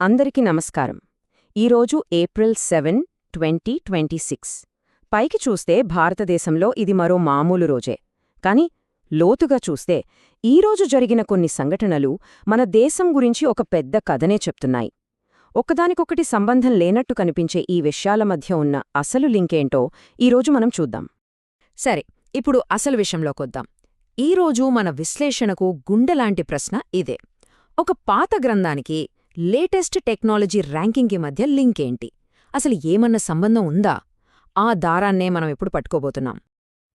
అందరికీ నమస్కారం. ఈరోజు ఏప్రిల్ 7, 2026. పైకి చూస్తే భారతదేశంలో ఇది మరో మామూలు రోజే. కాని లోతుగా చూస్తే ఈరోజు జరిగిన కొన్ని సంఘటనలు మన దేశం గురించి ఒక పెద్ద కథనే చెప్తున్నాయి. ఒకదానికొకటి సంబంధం లేనట్టు కనిపించే ఈ విషయాల మధ్య ఉన్న అసలు లింకేంటో ఈరోజు మనం చూద్దాం. సరే, ఇప్పుడు అసలు విషయంలోకొద్దాం. ఈరోజు మన విశ్లేషణకు గుండెలాంటి ప్రశ్న ఇదే. ఒక పాత గ్రంథానికి లేటెస్ట్ టెక్నాలజీ ర్యాంకింగ్కి మధ్య లింకేంటి? అసలు ఏమన్న సంబంధం ఉందా? ఆ దారాన్నే మనం ఇప్పుడు పట్టుకోబోతున్నాం.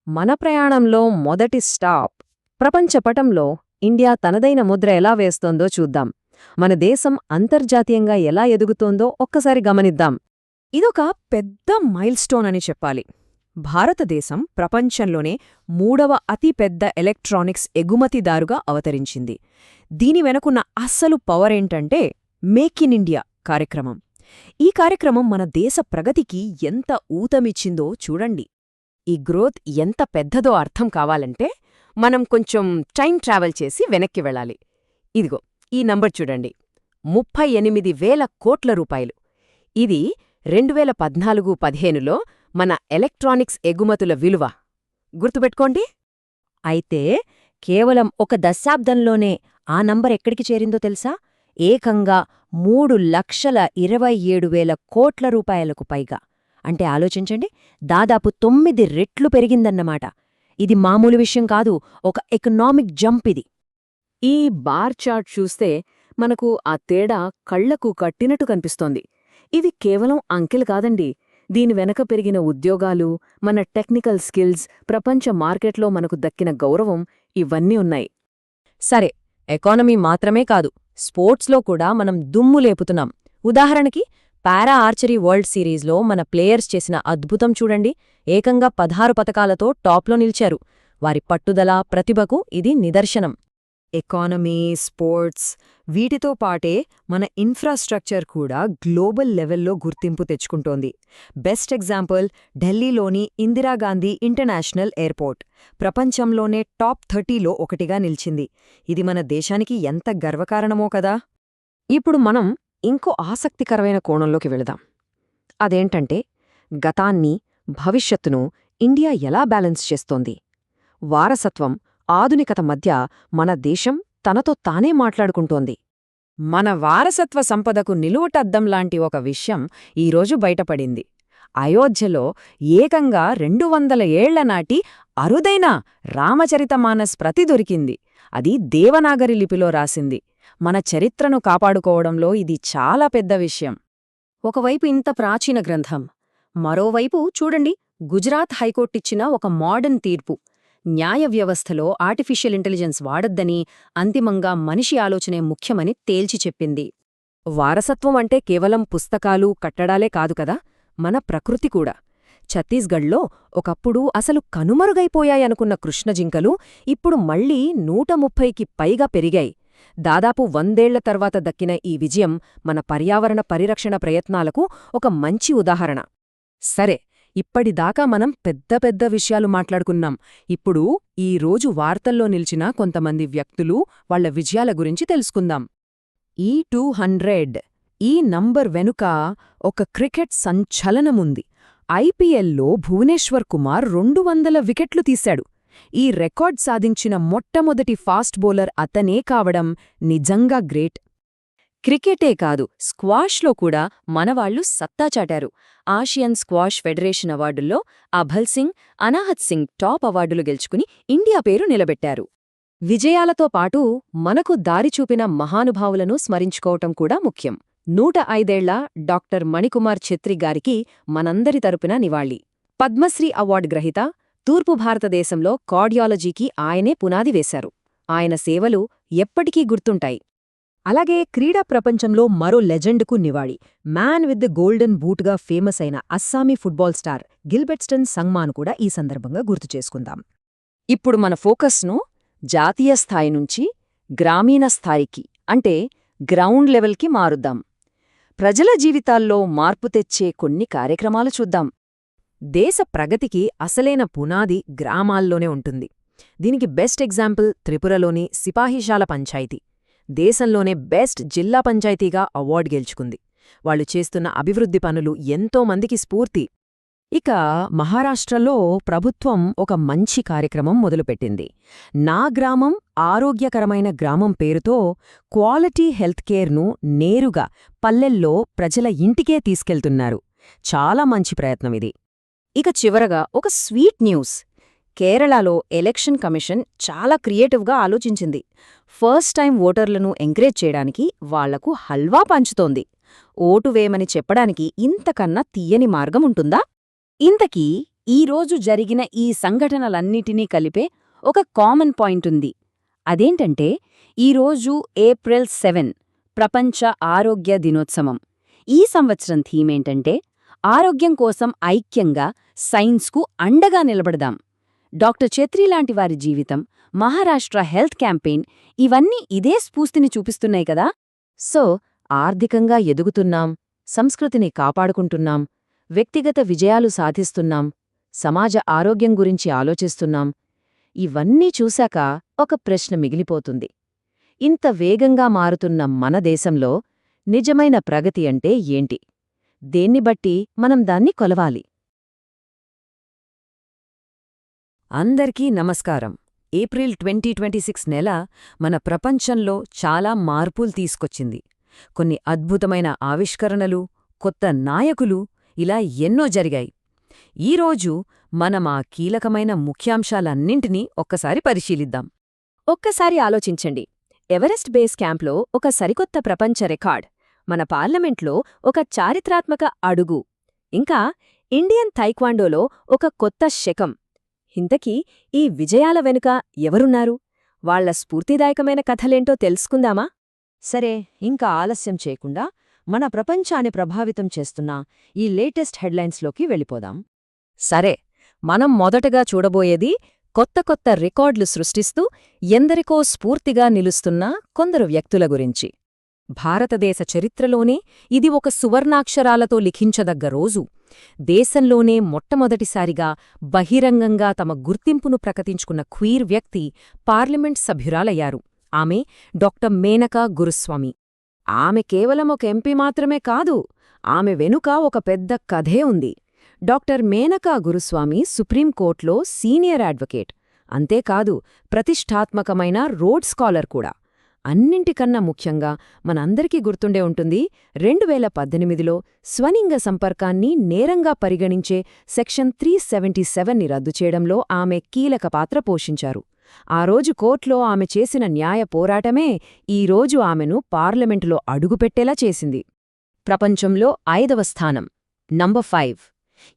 మన ప్రయాణంలో మొదటి స్టాప్ ప్రపంచపటంలో ఇండియా తనదైన ముద్ర ఎలా వేస్తోందో చూద్దాం. మన దేశం అంతర్జాతీయంగా ఎలా ఎదుగుతోందో ఒక్కసారి గమనిద్దాం. ఇదొక పెద్ద మైల్స్టోన్ అని చెప్పాలి. భారతదేశం ప్రపంచంలోనే 3వ అతిపెద్ద ఎలక్ట్రానిక్స్ ఎగుమతిదారుగా అవతరించింది. దీని వెనుకున్న అస్సలు పవరేంటంటే మేక్ ఇన్ ఇండియా కార్యక్రమం. ఈ కార్యక్రమం మన దేశ ప్రగతికి ఎంత ఊతమిచ్చిందో చూడండి. ఈ గ్రోత్ ఎంత పెద్దదో అర్థం కావాలంటే మనం కొంచెం టైం ట్రావెల్ చేసి వెనక్కి వెళ్ళాలి. ఇదిగో ఈ నంబర్ చూడండి, 38,000 కోట్ల రూపాయలు. ఇది 2014-15లో మన ఎలక్ట్రానిక్స్ ఎగుమతుల విలువ. గుర్తుపెట్టుకోండి. అయితే కేవలం ఒక దశాబ్దంలోనే ఆ నంబర్ ఎక్కడికి చేరిందో తెలుసా? ఏకంగా 3,27,000 కోట్ల రూపాయలకు పైగా. అంటే ఆలోచించండి, దాదాపు 9 రెట్లు పెరిగిందన్నమాట. ఇది మామూలు విషయం కాదు, ఒక ఎకనామిక్ జంప్ ఇది. ఈ బార్ చార్ట్ చూస్తే మనకు ఆ తేడా కళ్లకు కట్టినట్టు కనిపిస్తోంది. ఇది కేవలం అంకెలు కాదండి. దీని వెనక పెరిగిన ఉద్యోగాలు, మన టెక్నికల్ స్కిల్స్, ప్రపంచ మార్కెట్లో మనకు దక్కిన గౌరవం ఇవన్నీ ఉన్నాయి. సరే, ఎకానమీ మాత్రమే కాదు, స్పోర్ట్స్లో కూడా మనం దుమ్ము లేపుతున్నాం. ఉదాహరణకి పారా ఆర్చరీ వరల్డ్ సిరీస్లో మన ప్లేయర్స్ చేసిన అద్భుతం చూడండి. ఏకంగా 16 పతకాలతో టాప్లో నిలిచారు. వారి పట్టుదల, ప్రతిభకు ఇది నిదర్శనం. ఎకానమీ, స్పోర్ట్స్ వీటితో పాటే మన ఇన్ఫ్రాస్ట్రక్చర్ కూడా గ్లోబల్ లెవెల్లో గుర్తింపు తెచ్చుకుంటోంది. బెస్ట్ ఎగ్జాంపుల్ ఢిల్లీలోని ఇందిరాగాంధీ ఇంటర్నేషనల్ ఎయిర్పోర్ట్ ప్రపంచంలోనే టాప్ 30లో ఒకటిగా నిలిచింది. ఇది మన దేశానికి ఎంత గర్వకారణమో కదా. ఇప్పుడు మనం ఇంకో ఆసక్తికరమైన కోణంలోకి వెళదాం. అదేంటంటే గతాన్ని, భవిష్యత్తును ఇండియా ఎలా బ్యాలెన్స్ చేస్తోంది. వారసత్వం, ఆధునికత మధ్య మన దేశం తనతో తానే మాట్లాడుకుంటోంది. మన వారసత్వ సంపదకు నిలువుటద్దంలాంటి ఒక విషయం ఈరోజు బయటపడింది. అయోధ్యలో ఏకంగా 200 ఏళ్ల నాటి అరుదైన రామచరితమానస్ ప్రతి దొరికింది. అది దేవనాగరి లిపిలో రాసింది. మన చరిత్రను కాపాడుకోవడంలో ఇది చాలా పెద్ద విషయం. ఒకవైపు ఇంత ప్రాచీన గ్రంథం, మరోవైపు చూడండి గుజరాత్ హైకోర్టిచ్చిన ఒక మోడర్న్ తీర్పు. న్యాయ వ్యవస్థలో ఆర్టిఫిషియల్ ఇంటెలిజెన్స్ వాడొద్దని, అంతిమంగా మనిషి ఆలోచనే ముఖ్యమని తేల్చి చెప్పింది. వారసత్వం అంటే కేవలం పుస్తకాలు, కట్టడాలే కాదు కదా, మన ప్రకృతి కూడా. ఛత్తీస్గఢ్లో ఒకప్పుడు అసలు కనుమరుగైపోయాయనుకున్న కృష్ణజింకలు ఇప్పుడు మళ్లీ 130కి పైగా పెరిగాయి. దాదాపు 100 ఏళ్ల తర్వాత దక్కిన ఈ విజయం మన పర్యావరణ పరిరక్షణ ప్రయత్నాలకు ఒక మంచి ఉదాహరణ. సరే, ఇప్పటిదాకా మనం పెద్ద పెద్ద విషయాలు మాట్లాడుకున్నాం. ఇప్పుడు ఈ రోజు వార్తల్లో నిలిచిన కొంతమంది వ్యక్తులు, వాళ్ల విజయాల గురించి తెలుసుకుందాం. ఈ 200 ఈ నంబర్ వెనుక ఒక క్రికెట్ సంచలనముంది. ఐపీఎల్లో భువనేశ్వర్ కుమార్ 200 వికెట్లు తీశాడు. ఈ రికార్డ్ సాధించిన మొట్టమొదటి ఫాస్ట్ బౌలర్ అతనే కావడం నిజంగా గ్రేట్. క్రికెటే కాదు, స్క్వాష్లో కూడా మనవాళ్లు సత్తా చాటారు. ఆసియన్ స్క్వాష్ ఫెడరేషన్ అవార్డుల్లో అభల్ సింగ్, అనాహత్ సింగ్ టాప్ అవార్డులు గెలుచుకుని ఇండియా పేరు నిలబెట్టారు. విజయాలతో పాటు మనకు దారి చూపిన మహానుభావులను స్మరించుకోవటం కూడా ముఖ్యం. 105 ఏళ్ల డాక్టర్ మణికుమార్ ఛెత్రి గారికి మనందరి తరపున నివాళి. పద్మశ్రీ అవార్డు గ్రహీత, తూర్పు భారతదేశంలో కార్డియాలజీకి ఆయనే పునాది వేశారు. ఆయన సేవలు ఎప్పటికీ గుర్తుంటాయి. అలాగే క్రీడా ప్రపంచంలో మరో లెజెండ్కు నివాళి. మ్యాన్ విత్ ది గోల్డెన్ బూట్గా ఫేమస్ అయిన అస్సామీ ఫుట్బాల్ స్టార్ గిల్బెర్ట్స్టన్ సంగ్మాను కూడా ఈ సందర్భంగా గుర్తు చేసుకుందాం. ఇప్పుడు మన ఫోకస్ను జాతీయ స్థాయి నుంచి గ్రామీణ స్థాయికి, అంటే గ్రౌండ్ లెవెల్కి మారుద్దాం. ప్రజల జీవితాల్లో మార్పు తెచ్చే కొన్ని కార్యక్రమాలు చూద్దాం. దేశ ప్రగతికి అసలైన పునాది గ్రామాల్లోనే ఉంటుంది. దీనికి బెస్ట్ ఎగ్జాంపుల్ త్రిపురలోని సిపాహిశాల పంచాయతీ. దేశంలోనే బెస్ట్ జిల్లా పంచాయతీగా అవార్డు గెలుచుకుంది. వాళ్ళు చేస్తున్న అభివృద్ధి పనులు ఎంతో మందికి స్ఫూర్తి. ఇక మహారాష్ట్రలో ప్రభుత్వం ఒక మంచి కార్యక్రమం మొదలుపెట్టింది. నా గ్రామం ఆరోగ్యకరమైన గ్రామం పేరుతో క్వాలిటీ హెల్త్ కేర్ను నేరుగా పల్లెల్లో ప్రజల ఇంటికే తీసుకెళ్తున్నారు. చాలా మంచి ప్రయత్నమిది. ఇక చివరగా ఒక స్వీట్ న్యూస్. కేరళలో ఎలక్షన్ కమిషన్ చాలా క్రియేటివ్గా ఆలోచించింది. ఫస్ట్ టైం ఓటర్లను ఎంకరేజ్ చేయడానికి వాళ్లకు హల్వా పంచుతోంది. ఓటు వేయమని చెప్పడానికి ఇంతకన్నా తీయని మార్గం ఉంటుందా? ఇంతకీ ఈరోజు జరిగిన ఈ సంఘటనలన్నిటినీ కలిపే ఒక కామన్ పాయింట్ ఉంది. అదేంటంటే ఈరోజు ఏప్రిల్ 7 ప్రపంచ ఆరోగ్య దినోత్సవం. ఈ సంవత్సరం థీమేంటంటే ఆరోగ్యం కోసం ఐక్యంగా సైన్స్కు అండగా నిలబడదాం. డాక్టర్ ఛత్రి లాంటి వారి జీవితం, మహారాష్ట్ర హెల్త్ క్యాంపెయిన్ ఇవన్నీ ఇదే స్ఫూర్తిని చూపిస్తున్నాయి కదా. సో ఆర్థికంగా ఎదుగుతున్నాం, సంస్కృతిని కాపాడుకుంటున్నాం, వ్యక్తిగత విజయాలు సాధిస్తున్నాం, సమాజ ఆరోగ్యం గురించి ఆలోచిస్తున్నాం. ఇవన్నీ చూశాక ఒక ప్రశ్న మిగిలిపోతుంది. ఇంత వేగంగా మారుతున్న మన దేశంలో నిజమైన ప్రగతి అంటే ఏంటి? దేన్ని బట్టి మనం దాన్ని కొలవాలి? అందరికీ నమస్కారం. ఏప్రిల్ 2026 నెల మన ప్రపంచంలో చాలా మార్పులు తీసుకొచ్చింది. కొన్ని అద్భుతమైన ఆవిష్కరణలు, కొత్త నాయకులు ఇలా ఎన్నో జరిగాయి. ఈరోజు మనం ఆ కీలకమైన ముఖ్యాంశాలన్నింటినీ ఒక్కసారి పరిశీలిద్దాం. ఒక్కసారి ఆలోచించండి. ఎవరెస్ట్ బేస్ క్యాంప్లో ఒక సరికొత్త ప్రపంచ రికార్డ్, మన పార్లమెంట్లో ఒక చారిత్రాత్మక అడుగు, ఇంకా ఇండియన్ తైక్వాండోలో ఒక కొత్త శకం. ఇంతకీ ఈ విజయాల వెనుక ఎవరున్నారు? వాళ్ల స్ఫూర్తిదాయకమైన కథలేంటో తెలుసుకుందామా? సరే, ఇంకా ఆలస్యం చేయకుండా మన ప్రపంచాన్ని ప్రభావితం చేస్తున్న ఈ లేటెస్ట్ హెడ్లైన్స్లోకి వెళ్ళిపోదాం. సరే, మనం మొదటగా చూడబోయేది కొత్త కొత్త రికార్డులు సృష్టిస్తూ ఎందరికో స్ఫూర్తిగా నిలుస్తున్న కొందరు వ్యక్తుల గురించి. భారతదేశ చరిత్రలోనే ఇది ఒక సువర్ణాక్షరాలతో లిఖించదగ్గ రోజు. దేశంలోనే మొట్టమొదటిసారిగా బహిరంగంగా తమ గుర్తింపును ప్రకటించుకున్న క్వీర్ వ్యక్తి పార్లమెంట్ సభ్యురాలయ్యారు. ఆమె డాక్టర్ మేనకా గురుస్వామి. ఆమె కేవలం ఒక ఎంపీ మాత్రమే కాదు, ఆమె వెనుక ఒక పెద్ద కథే ఉంది. డాక్టర్ మేనకా గురుస్వామి సుప్రీంకోర్టులో సీనియర్ అడ్వకేట్. అంతేకాదు, ప్రతిష్ఠాత్మకమైన రోడ్ స్కాలర్ కూడా. అన్నింటికన్నా ముఖ్యంగా మనందరికీ గుర్తుండే ఉంటుంది, 2018లో స్వలింగ సంపర్కాన్ని నేరంగా పరిగణించే సెక్షన్ 377ని రద్దు చేయడంలో ఆమె కీలక పాత్ర పోషించారు. ఆ రోజు కోర్టులో ఆమె చేసిన న్యాయ పోరాటమే ఈరోజు ఆమెను పార్లమెంటులో అడుగుపెట్టేలా చేసింది. ప్రపంచంలో 5వ స్థానం, నంబర్ 5.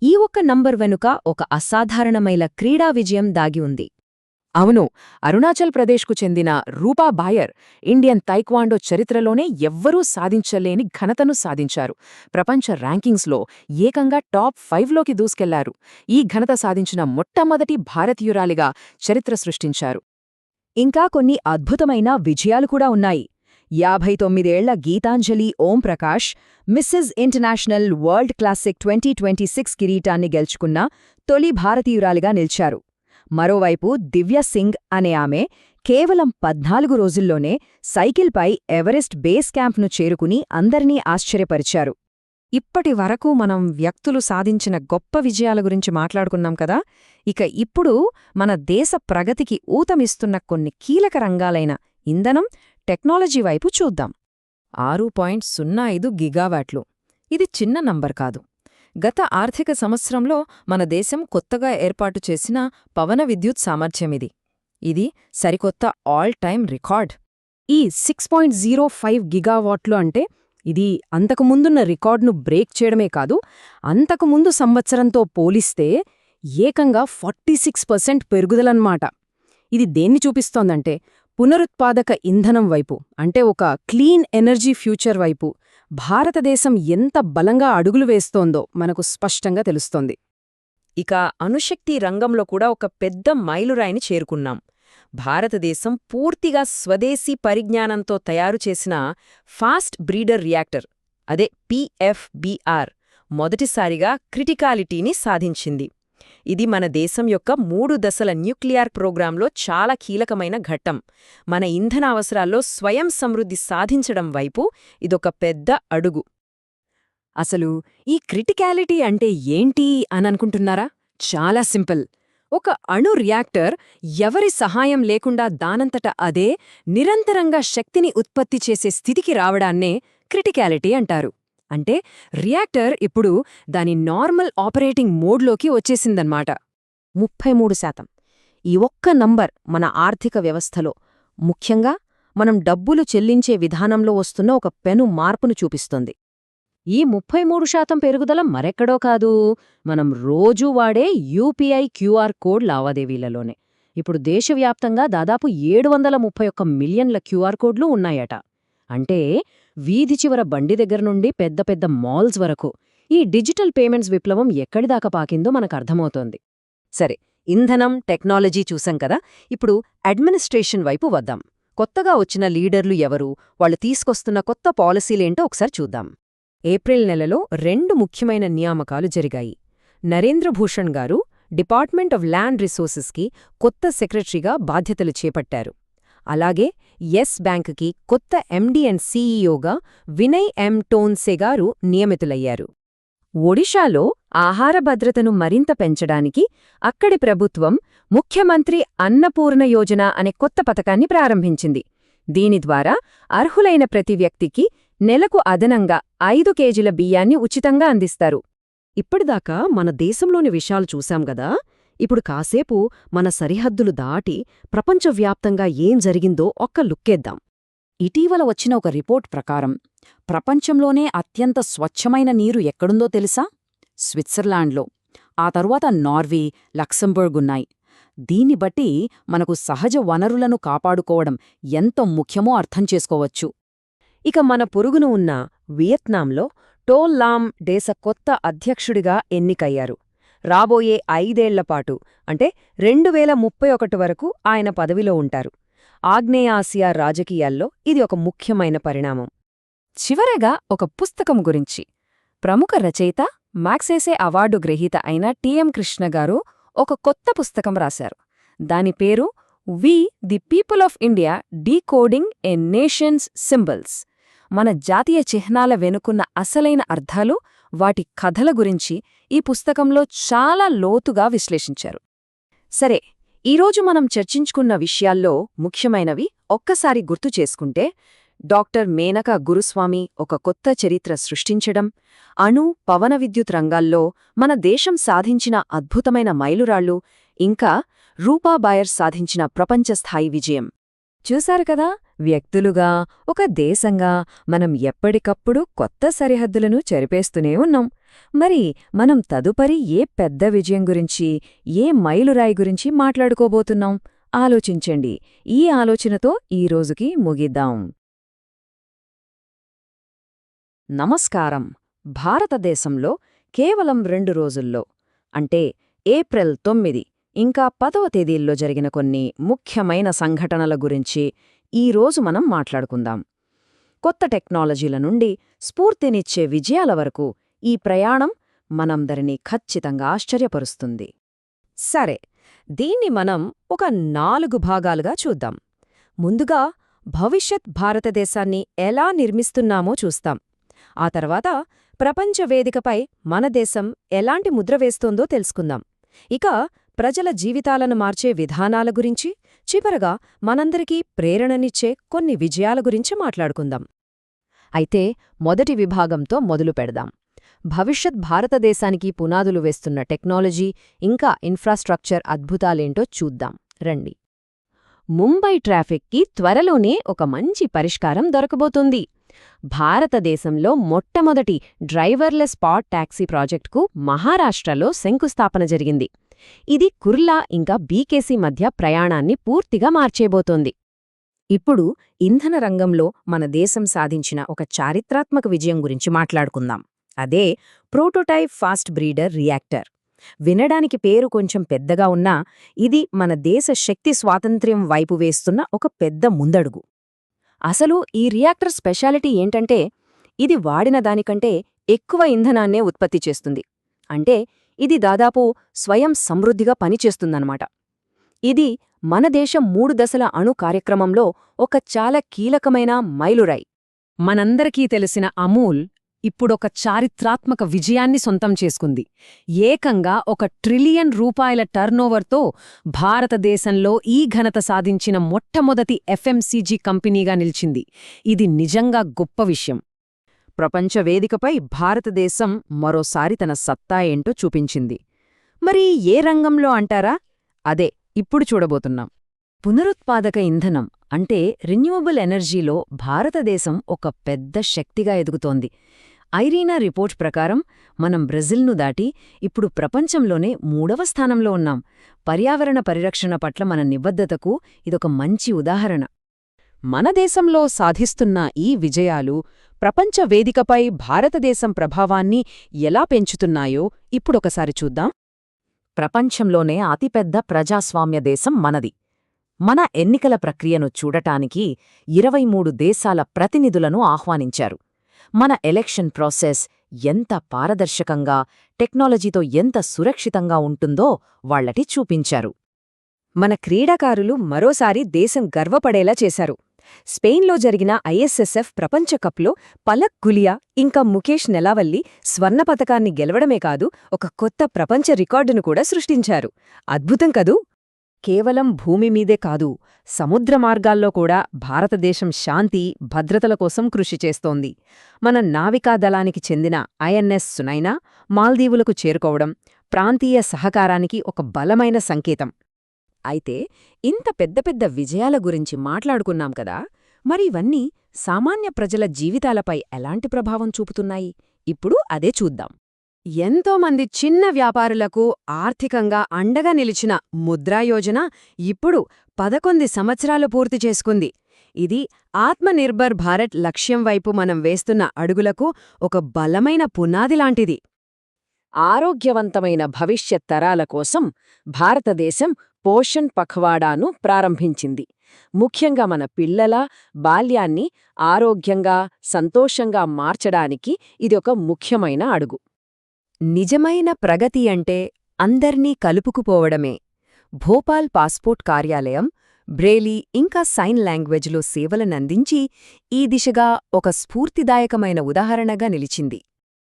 ఈ ఒక్క నంబర్ వెనుక ఒక అసాధారణమైన క్రీడా విజయం దాగి ఉంది. అవును, అరుణాచల్ ప్రదేశ్కు చెందిన రూపా బాయర్ ఇండియన్ తైక్వాండో చరిత్రలోనే ఎవ్వరూ సాధించలేని ఘనతను సాధించారు. ప్రపంచ ర్యాంకింగ్స్లో ఏకంగా టాప్ 5లోకి దూసుకెళ్లారు. ఈ ఘనత సాధించిన మొట్టమొదటి భారతీయురాలిగా చరిత్ర సృష్టించారు. ఇంకా కొన్ని అద్భుతమైన విజయాలు కూడా ఉన్నాయి. 59 ఏళ్ల Geetanjali Om Prakash Mrs international world classic 2026 కిరీటాన్ని గెలుచుకున్న తొలి భారతీయురాలిగా నిలిచారు. మరోవైపు దివ్య సింగ్ అనే ఆమె కేవలం 14 రోజుల్లోనే సైకిల్పై ఎవరెస్ట్ బేస్ క్యాంప్ను చేరుకుని అందరినీ ఆశ్చర్యపరిచారు. ఇప్పటి వరకు మనం వ్యక్తులు సాధించిన గొప్ప విజయాల గురించి మాట్లాడుకున్నాం కదా. ఇక ఇప్పుడు మన దేశ ప్రగతికి ఊతమిస్తున్న కొన్ని కీలక రంగాలైన ఇంధనం, టెక్నాలజీ వైపు చూద్దాం. 6.05 గిగావాట్లు. ఇది చిన్న నంబర్ కాదు. గత ఆర్థిక సంవత్సరంలో మన దేశం కొత్తగా ఏర్పాటు చేసిన పవన విద్యుత్ సామర్థ్యమిది. ఇది సరికొత్త ఆల్ టైమ్ రికార్డ్. ఈ 6.05 గిగావాట్లు అంటే ఇది అంతకుముందున్న రికార్డును బ్రేక్ చేయడమే కాదు, అంతకుముందు సంవత్సరంతో పోలిస్తే ఏకంగా 46% పెరుగుదలన్నమాట. ఇది దేన్ని చూపిస్తోందంటే పునరుత్పాదక ఇంధనం వైపు, అంటే ఒక క్లీన్ ఎనర్జీ ఫ్యూచర్ వైపు భారతదేశం ఎంత బలంగా అడుగులు వేస్తోందో మనకు స్పష్టంగా తెలుస్తోంది. ఇక అణుశక్తి రంగంలో కూడా ఒక పెద్ద మైలురాయిని చేరుకున్నాం. భారతదేశం పూర్తిగా స్వదేశీ పరిజ్ఞానంతో తయారుచేసిన ఫాస్ట్ బ్రీడర్ రియాక్టర్, అదే PFBR, మొదటిసారిగా క్రిటికాలిటీని సాధించింది. ఇది మన దేశం యొక్క 3 దశల న్యూక్లియర్ ప్రోగ్రాంలో చాలా కీలకమైన ఘట్టం. మన ఇంధన అవసరాల్లో స్వయం సమృద్ధి సాధించడం వైపు ఇదొక పెద్ద అడుగు. అసలు ఈ క్రిటికాలిటీ అంటే ఏంటి అననుకుంటున్నారా? చాలా సింపుల్. ఒక అణు రియాక్టర్ ఎవరి సహాయం లేకుండా దానంతట అదే నిరంతరంగా శక్తిని ఉత్పత్తి చేసే స్థితికి రావడాన్నే క్రిటికాలిటీ అంటారు. అంటే రియాక్టర్ ఇప్పుడు దాని నార్మల్ ఆపరేటింగ్ మోడ్లోకి వచ్చేసిందన్నమాట. 33%. ఈ ఒక్క నంబర్ మన ఆర్థిక వ్యవస్థలో, ముఖ్యంగా మనం డబ్బులు చెల్లించే విధానంలో వస్తున్న ఒక పెను మార్పును చూపిస్తుంది. ఈ 33% పెరుగుదల మరెక్కడో కాదు, మనం రోజూ వాడే యూపీఐ క్యూఆర్ కోడ్ లావాదేవీలలోనే. ఇప్పుడు దేశవ్యాప్తంగా దాదాపు 731 మిలియన్ల క్యూఆర్ కోడ్లు ఉన్నాయట. అంటే వీధి చివర బండి దగ్గర నుండి పెద్ద పెద్ద మాల్స్ వరకు ఈ డిజిటల్ పేమెంట్స్ విప్లవం ఎక్కడిదాకా పాకిందో మనకర్థమవుతోంది. సరే, ఇంధనం, టెక్నాలజీ చూసాం కదా. ఇప్పుడు అడ్మినిస్ట్రేషన్ వైపు వద్దాం. కొత్తగా వచ్చిన లీడర్లు ఎవరు, వాళ్ళు తీసుకొస్తున్న కొత్త పాలసీలేంటో ఒకసారి చూద్దాం. ఏప్రిల్ నెలలో 2 ముఖ్యమైన నియామకాలు జరిగాయి. నరేంద్ర భూషణ్ గారు డిపార్ట్మెంట్ ఆఫ్ ల్యాండ్ రిసోర్సెస్కి కొత్త సెక్రటరీగా బాధ్యతలు చేపట్టారు. అలాగే యెస్ బ్యాంక్కి కొత్త ఎండీ అండ్ సీఈఓగా వినయ్ ఎం టోన్సే గారు నియమితులయ్యారు. ఒడిషాలో ఆహార భద్రతను మరింత పెంచడానికి అక్కడి ప్రభుత్వం ముఖ్యమంత్రి అన్నపూర్ణ యోజన అనే కొత్త పథకాన్ని ప్రారంభించింది. దీని ద్వారా అర్హులైన ప్రతి వ్యక్తికి నెలకు అదనంగా 5 కేజీల బియ్యాన్ని ఉచితంగా అందిస్తారు. ఇప్పటిదాకా మన దేశంలోని విషయాలు చూశాం గదా. ఇప్పుడు కాసేపు మన సరిహద్దులు దాటి ప్రపంచవ్యాప్తంగా ఏం జరిగిందో ఒక్క లుక్కేద్దాం. ఇటీవల వచ్చిన ఒక రిపోర్ట్ ప్రకారం ప్రపంచంలోనే అత్యంత స్వచ్ఛమైన నీరు ఎక్కడుందో తెలుసా? స్విట్జర్లాండ్లో. ఆ తరువాత నార్వే, లక్సెంబర్గ్ ఉన్నాయి. దీన్ని బట్టి మనకు సహజ వనరులను కాపాడుకోవడం ఎంత ముఖ్యమో అర్థం చేసుకోవచ్చు. ఇక మన పొరుగున ఉన్న వియత్నాంలో టో లామ్ దేశ కొత్త అధ్యక్షుడిగా ఎన్నికయ్యారు. రాబోయే 5 ఏళ్లపాటు అంటే 2031 వరకు ఆయన పదవిలో ఉంటారు. ఆగ్నేయాసియా రాజకీయాల్లో ఇది ఒక ముఖ్యమైన పరిణామం. చివరగా ఒక పుస్తకం గురించి. ప్రముఖ రచయిత, మ్యాగ్సెసే అవార్డు గ్రహీత అయిన టిఎం కృష్ణ గారు ఒక కొత్త పుస్తకం రాశారు. దాని పేరు we the people of India decoding a nation's symbols. మన జాతీయ చిహ్నాల వెనుకున్న అసలైన అర్థాలు, వాటి కథల గురించి ఈ పుస్తకంలో చాలా లోతుగా విశ్లేషించారు. సరే, ఈరోజు మనం చర్చించుకున్న విషయాల్లో ముఖ్యమైనవి ఒక్కసారి గుర్తు చేసుకుంటే, డాక్టర్ మేనకా గురుస్వామి ఒక కొత్త చరిత్ర సృష్టించడం, అణు, పవన విద్యుత్ రంగాల్లో మన దేశం సాధించిన అద్భుతమైన మైలురాళ్లు, ఇంకా రూపా బాయర్ సాధించిన ప్రపంచస్థాయి విజయం. చూశారు కదా, వ్యక్తులుగా, ఒక దేశంగా మనం ఎప్పటికప్పుడు కొత్త సరిహద్దులను చెరిపేస్తూనే ఉన్నాం. మరి మనం తదుపరి ఏ పెద్ద విజయం గురించి, ఏ మైలురాయి గురించి మాట్లాడుకోబోతున్నాం? ఆలోచించండి. ఈ ఆలోచనతో ఈ రోజుకి ముగిద్దాం. నమస్కారం. భారతదేశంలో కేవలం 2 రోజుల్లో, అంటే ఏప్రిల్ 9 ఇంకా 10వ తేదీల్లో జరిగిన కొన్ని ముఖ్యమైన సంఘటనల గురించి ఈరోజు మనం మాట్లాడుకుందాం. కొత్త టెక్నాలజీల నుండి స్ఫూర్తినిచ్చే విజయాల వరకు ఈ ప్రయాణం మనందరినీ ఖచ్చితంగా ఆశ్చర్యపరుస్తుంది. సరే, దీన్ని మనం ఒక 4 భాగాలుగా చూద్దాం. ముందుగా భవిష్యత్ భారతదేశాన్ని ఎలా నిర్మిస్తున్నామో చూస్తాం. ఆ తర్వాత ప్రపంచ వేదికపై మన దేశం ఎలాంటి ముద్ర వేస్తోందో తెలుసుకుందాం. ఇక ప్రజల జీవితాలను మార్చే విధానాల గురించి, చివరగా మనందరికీ ప్రేరణనిచ్చే కొన్ని విజయాల గురించి మాట్లాడుకుందాం. అయితే మొదటి విభాగంతో మొదలు పెడదాం. భవిష్యత్ భారతదేశానికి పునాదులు వేస్తున్న టెక్నాలజీ ఇంకా ఇన్ఫ్రాస్ట్రక్చర్ అద్భుతాలేంటో చూద్దాం రండి. ముంబై ట్రాఫిక్కి త్వరలోనే ఒక మంచి పరిష్కారం దొరకబోతుంది. భారతదేశంలో మొట్టమొదటి డ్రైవర్లెస్ స్పాట్ టాక్సీ ప్రాజెక్టుకు మహారాష్ట్రలో శంకుస్థాపన జరిగింది. ఇది కుర్లా ఇంకా బీకేసీ మధ్య ప్రయాణాన్ని పూర్తిగా మార్చేబోతోంది. ఇప్పుడు ఇంధన రంగంలో మన దేశం సాధించిన ఒక చారిత్రాత్మక విజయం గురించి మాట్లాడుకుందాం. అదే ప్రోటోటైప్ ఫాస్ట్ బ్రీడర్ రియాక్టర్. వినడానికి పేరు కొంచెం పెద్దగా ఉన్నా ఇది మన దేశ శక్తి స్వాతంత్ర్యం వైపు వేస్తున్న ఒక పెద్ద ముందడుగు. అసలు ఈ రియాక్టర్ స్పెషాలిటీ ఏంటంటే, ఇది వాడిన దానికంటే ఎక్కువ ఇంధనాన్నే ఉత్పత్తి చేస్తుంది. అంటే ఇది దాదాపు స్వయం సమృద్ధిగా పనిచేస్తుందన్నమాట. ఇది మన దేశం 3 దశల అణు కార్యక్రమంలో ఒక చాలా కీలకమైన మైలురాయి. మనందరికీ తెలిసిన అమూల్ ఇప్పుడొక చారిత్రాత్మక విజయాన్ని సొంతం చేసుకుంది. ఏకంగా $1 ట్రిలియన్ టర్నోవర్తో భారతదేశంలో ఈ ఘనత సాధించిన మొట్టమొదటి ఎఫ్ఎంసీజీ కంపెనీగా నిలిచింది. ఇది నిజంగా గొప్ప విషయం. ప్రపంచ వేదికపై భారతదేశం మరోసారి తన సత్తా ఏంటో చూపించింది. మరి ఏ రంగంలో అంటారా? అదే ఇప్పుడు చూడబోతున్నాం. పునరుత్పాదక ఇంధనం అంటే రెన్యూవబుల్ ఎనర్జీలో భారతదేశం ఒక పెద్ద శక్తిగా ఎదుగుతోంది. ఐరీనా రిపోర్ట్ ప్రకారం మనం బ్రెజిల్ను దాటి ఇప్పుడు ప్రపంచంలోనే 3వ స్థానంలో ఉన్నాం. పర్యావరణ పరిరక్షణ పట్ల మన నిబద్ధతకు ఇదొక మంచి ఉదాహరణ. మన దేశంలో సాధిస్తున్న ఈ విజయాలు ప్రపంచ వేదికపై భారతదేశం ప్రభావాన్ని ఎలా పెంచుతున్నాయో ఇప్పుడొకసారి చూద్దాం. ప్రపంచంలోనే అతిపెద్ద ప్రజాస్వామ్య దేశం మనది. మన ఎన్నికల ప్రక్రియను చూడటానికి 23 దేశాల ప్రతినిధులను ఆహ్వానించారు. మన ఎలక్షన్ ప్రాసెస్ ఎంత పారదర్శకంగా, టెక్నాలజీతో ఎంత సురక్షితంగా ఉంటుందో వాళ్లటి చూపించారు. మన క్రీడాకారులు మరోసారి దేశం గర్వపడేలా చేశారు. స్పెయిన్లో జరిగిన ఐఎస్ఎస్ఎఫ్ ప్రపంచ కప్లో పలక్ గులియా ఇంకా ముఖేష్ నెలావల్లి స్వర్ణ పతకాన్ని గెలవడమే కాదు, ఒక కొత్త ప్రపంచ రికార్డును కూడా సృష్టించారు. అద్భుతం కదూ! కేవలం భూమి మీదే కాదు, సముద్ర మార్గాల్లో కూడా భారతదేశం శాంతి, భద్రతల కోసం కృషి చేస్తోంది. మన నావికా దళానికి చెందిన ఐఎన్ఎస్ సునైనా మాల్దీవులకు చేరుకోవడం ప్రాంతీయ సహకారానికి ఒక బలమైన సంకేతం. అయితే ఇంత పెద్ద పెద్ద విజయాల గురించి మాట్లాడుకున్నాం కదా, మరి ఇవన్నీ సామాన్య ప్రజల జీవితాలపై ఎలాంటి ప్రభావం చూపుతున్నాయి? ఇప్పుడు అదే చూద్దాం. ఎంతోమంది చిన్న వ్యాపారులకు ఆర్థికంగా అండగా నిలిచిన ముద్రా యోజన ఇప్పుడు 11 సంవత్సరాలు పూర్తి చేసుకుంది. ఇది ఆత్మనిర్భర్ భారత్ లక్ష్యం వైపు మనం వేస్తున్న అడుగులకు ఒక బలమైన పునాదిలాంటిది. ఆరోగ్యవంతమైన భవిష్యత్ తరాల కోసం భారతదేశం పోషణ్ పఖవాడాను ప్రారంభించింది. ముఖ్యంగా మన పిల్లల బాల్యాన్ని ఆరోగ్యంగా, సంతోషంగా మార్చడానికి ఇది ఒక ముఖ్యమైన అడుగు. నిజమైన ప్రగతి అంటే అందర్నీ కలుపుకుపోవడమే. భోపాల్ పాస్పోర్ట్ కార్యాలయం బ్రెయిలీ ఇంకా సైన్ లాంగ్వేజ్లో సేవలనందించి ఈ దిశగా ఒక స్ఫూర్తిదాయకమైన ఉదాహరణగా నిలిచింది.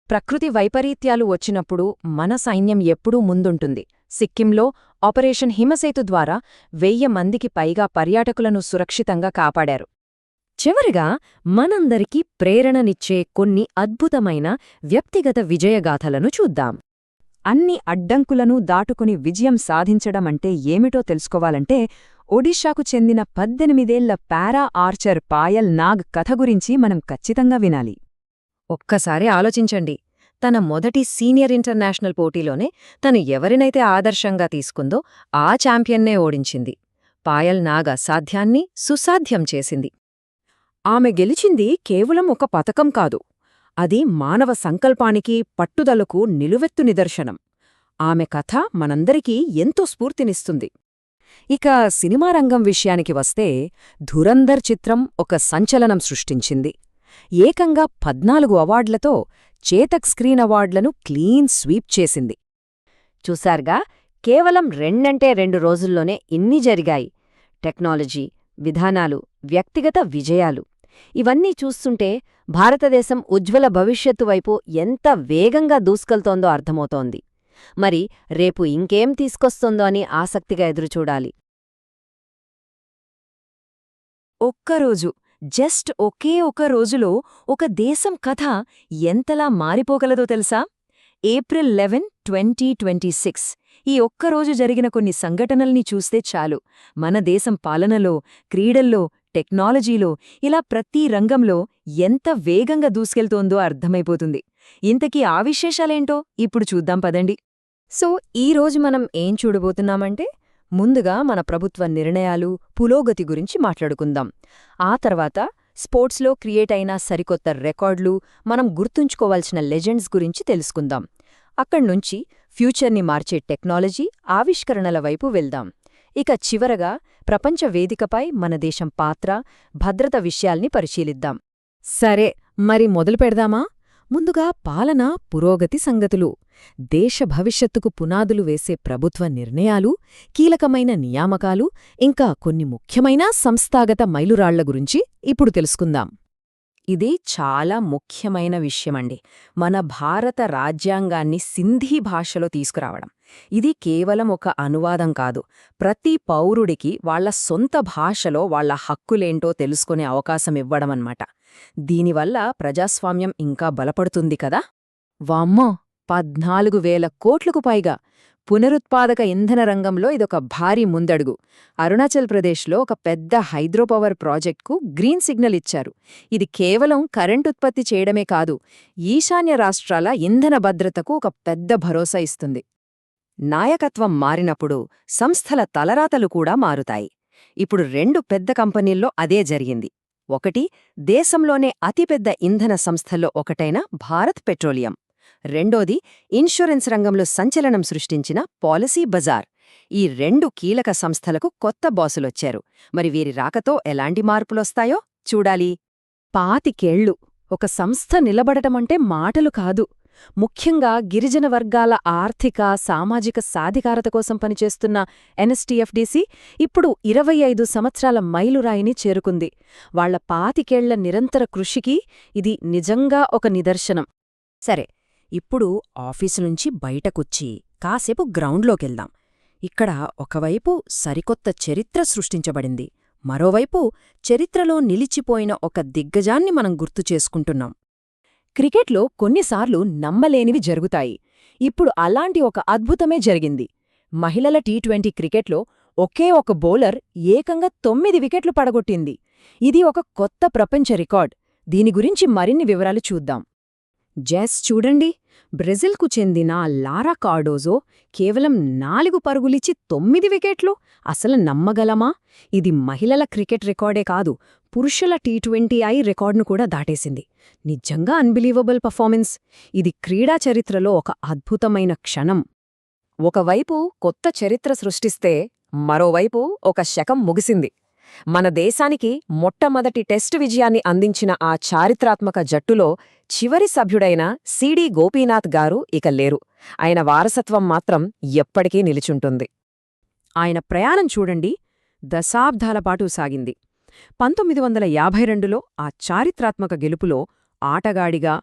ప్రకృతి వైపరీత్యాలు వచ్చినప్పుడు మన సైన్యం ఎప్పుడూ ముందుంటుంది. సిక్కింలో ఆపరేషన్ హిమసేతు ద్వారా 1000 మందికి పైగా పర్యాటకులను సురక్షితంగా కాపాడారు. చివరిగా మనందరికీ ప్రేరణనిచ్చే కొన్ని అద్భుతమైన వ్యక్తిగత విజయగాథలను చూద్దాం. అన్ని అడ్డంకులను దాటుకుని విజయం సాధించడమంటే ఏమిటో తెలుసుకోవాలంటే ఒడిషాకు చెందిన 18 ఏళ్ల పారా ఆర్చర్ పాయల్ నాగ్ కథ గురించి మనం ఖచ్చితంగా వినాలి. ఒక్కసారి ఆలోచించండి. తన మొదటి సీనియర్ ఇంటర్నేషనల్ పోటీలోనే తను ఎవరినైతే ఆదర్శంగా తీసుకుందో ఆ ఛాంపియన్నే ఓడించింది. పాయల్ నాగ్ అసాధ్యాన్ని సుసాధ్యం చేసింది. ఆమె గెలిచింది కేవలం ఒక పతకం కాదు, అది మానవ సంకల్పానికి, పట్టుదలకు నిలువెత్తు నిదర్శనం. ఆమె కథ మనందరికీ ఎంతో స్ఫూర్తినిస్తుంది. ఇక సినిమా రంగం విషయానికి వస్తే ధురంధర్ చిత్రం ఒక సంచలనం సృష్టించింది. ఏకంగా 14 అవార్డులతో చేతక్ స్క్రీన్ అవార్డులను క్లీన్ స్వీప్ చేసింది. చూశారుగా, కేవలం 2 రోజుల్లోనే ఇన్ని జరిగాయి. టెక్నాలజీ, విధానాలు, వ్యక్తిగత విజయాలు ఇవన్నీ చూస్తుంటే భారతదేశం ఉజ్వల భవిష్యత్తు వైపు ఎంత వేగంగా దూసుకెళ్తోందో అర్థమవుతోంది. మరి రేపు ఇంకేం తీసుకొస్తోందో అని ఆసక్తిగా ఎదురుచూడాలి. ఒక్కరోజు, జస్ట్ ఒకే ఒక రోజులో ఒక దేశం కథ ఎంతలా మారిపోగలదో తెలుసా? ఏప్రిల్ 11, 2026 ఈ ఒక్కరోజు జరిగిన కొన్ని సంఘటనల్ని చూస్తే చాలు మన దేశం పాలనలో, క్రీడల్లో, టెక్నాలజీలో ఇలా ప్రతి రంగంలో ఎంత వేగంగా దూసుకెళ్తోందో అర్థమైపోతుంది. ఇంతకీ ఆ విశేషాలేంటో ఇప్పుడు చూద్దాం పదండి. సో ఈరోజు మనం ఏం చూడబోతున్నామంటే, ముందుగా మన ప్రభుత్వ నిర్ణయాలు, పురోగతి గురించి మాట్లాడుకుందాం. ఆ తర్వాత స్పోర్ట్స్లో క్రియేట్ అయిన సరికొత్త రికార్డులు, మనం గుర్తుంచుకోవాల్సిన లెజెండ్స్ గురించి తెలుసుకుందాం. అక్కడ్నుంచి ఫ్యూచర్ని మార్చే టెక్నాలజీ, ఆవిష్కరణల వైపు వెళ్దాం. ఇక చివరగా ప్రపంచ వేదికపై మన దేశం పాత్ర, భద్రత విషయాల్ని పరిశీలిద్దాం. సరే, మరి మొదలు పెడదామా? ముందుగా పాలన, పురోగతి సంగతులు, దేశ భవిష్యత్తుకు పునాదులు వేసే ప్రభుత్వ నిర్ణయాలు, కీలకమైన నియామకాలు, ఇంకా కొన్ని ముఖ్యమైన సంస్థాగత మైలురాళ్ల గురించి ఇప్పుడు తెలుసుకుందాం. ఇది చాలా ముఖ్యమైన విషయమండి. మన భారత రాజ్యాంగాన్ని సింధీ భాషలో తీసుకురావడం. ఇది కేవలం ఒక అనువాదం కాదు, ప్రతి పౌరుడికి వాళ్ల సొంత భాషలో వాళ్ల హక్కులేంటో తెలుసుకునే అవకాశమివ్వడమన్నమాట. దీనివల్ల ప్రజాస్వామ్యం ఇంకా బలపడుతుంది కదా. వామ్మో, 14,000 కోట్లకు పైగా! పునరుత్పాదక ఇంధన రంగంలో ఇదొక భారీ ముందడుగు. అరుణాచల్ ప్రదేశ్లో ఒక పెద్ద హైడ్రోపవర్ ప్రాజెక్ట్కు గ్రీన్ సిగ్నల్ ఇచ్చారు. ఇది కేవలం కరెంట్ ఉత్పత్తి చేయడమే కాదు, ఈశాన్య రాష్ట్రాల ఇంధన భద్రతకు ఒక పెద్ద భరోసా ఇస్తుంది. నాయకత్వం మారినప్పుడు సంస్థల తలరాతలు కూడా మారుతాయి. ఇప్పుడు 2 పెద్ద కంపెనీల్లో అదే జరిగింది. ఒకటి, దేశంలోనే అతిపెద్ద ఇంధన సంస్థల్లో ఒకటైన భారత్ పెట్రోలియం. రెండోది, ఇన్షూరెన్స్ రంగంలో సంచలనం సృష్టించిన పాలసీ బజార్. ఈ 2 కీలక సంస్థలకు కొత్త బాసులొచ్చారు. మరి వీరి రాకతో ఎలాంటి మార్పులొస్తాయో చూడాలి. 25 ఒక సంస్థ నిలబడటమంటే మాటలు కాదు. ముఖ్యంగా గిరిజన వర్గాల ఆర్థిక, సామాజిక సాధికారత కోసం పనిచేస్తున్న ఎన్ఎస్టీఎఫ్డీసీ ఇప్పుడు 25 సంవత్సరాల మైలురాయిని చేరుకుంది. వాళ్ల 25 నిరంతర కృషికి ఇది నిజంగా ఒక నిదర్శనం. సరే, ఇప్పుడు ఆఫీసు నుంచి బయటకొచ్చి కాసేపు గ్రౌండ్లోకెళ్దాం. ఇక్కడ ఒకవైపు సరికొత్త చరిత్ర సృష్టించబడింది, మరోవైపు చరిత్రలో నిలిచిపోయిన ఒక దిగ్గజాన్ని మనం గుర్తు చేసుకుంటున్నాం. క్రికెట్లో కొన్నిసార్లు నమ్మలేనివి జరుగుతాయి. ఇప్పుడు అలాంటి ఒక అద్భుతమే జరిగింది. మహిళల టీ20 క్రికెట్లో ఒకే ఒక బౌలర్ ఏకంగా 9 వికెట్లు పడగొట్టింది. ఇది ఒక కొత్త ప్రపంచ రికార్డ్. దీని గురించి మరిన్ని వివరాలు చూద్దాం. చూడండి, బ్రెజిల్కు చెందిన లారా కార్డోజో కేవలం 4 పరుగులిచ్చి 9 వికెట్లు. అసలు నమ్మగలమా? ఇది మహిళల క్రికెట్ రికార్డే కాదు, పురుషుల టీ20 రికార్డును కూడా దాటేసింది. నిజంగా అన్బిలీవబుల్ పర్ఫార్మెన్స్. ఇది క్రీడా చరిత్రలో ఒక అద్భుతమైన క్షణం. ఒకవైపు కొత్త చరిత్ర సృష్టిస్తే, మరోవైపు ఒక శకం ముగిసింది. మన దేశానికి మొట్టమొదటి టెస్టు విజయాన్ని అందించిన ఆ చారిత్రాత్మక జట్టులో చివరి సభ్యుడైన సిడి గోపీనాథ్ గారు ఇక లేరు. ఆయన వారసత్వం మాత్రం ఎప్పటికీ నిలిచుంటుంది. ఆయన ప్రయాణం చూడండి, దశాబ్దాల పాటు సాగింది. 1952లో ఆ చారిత్రాత్మక గెలుపులో ఆటగాడిగా,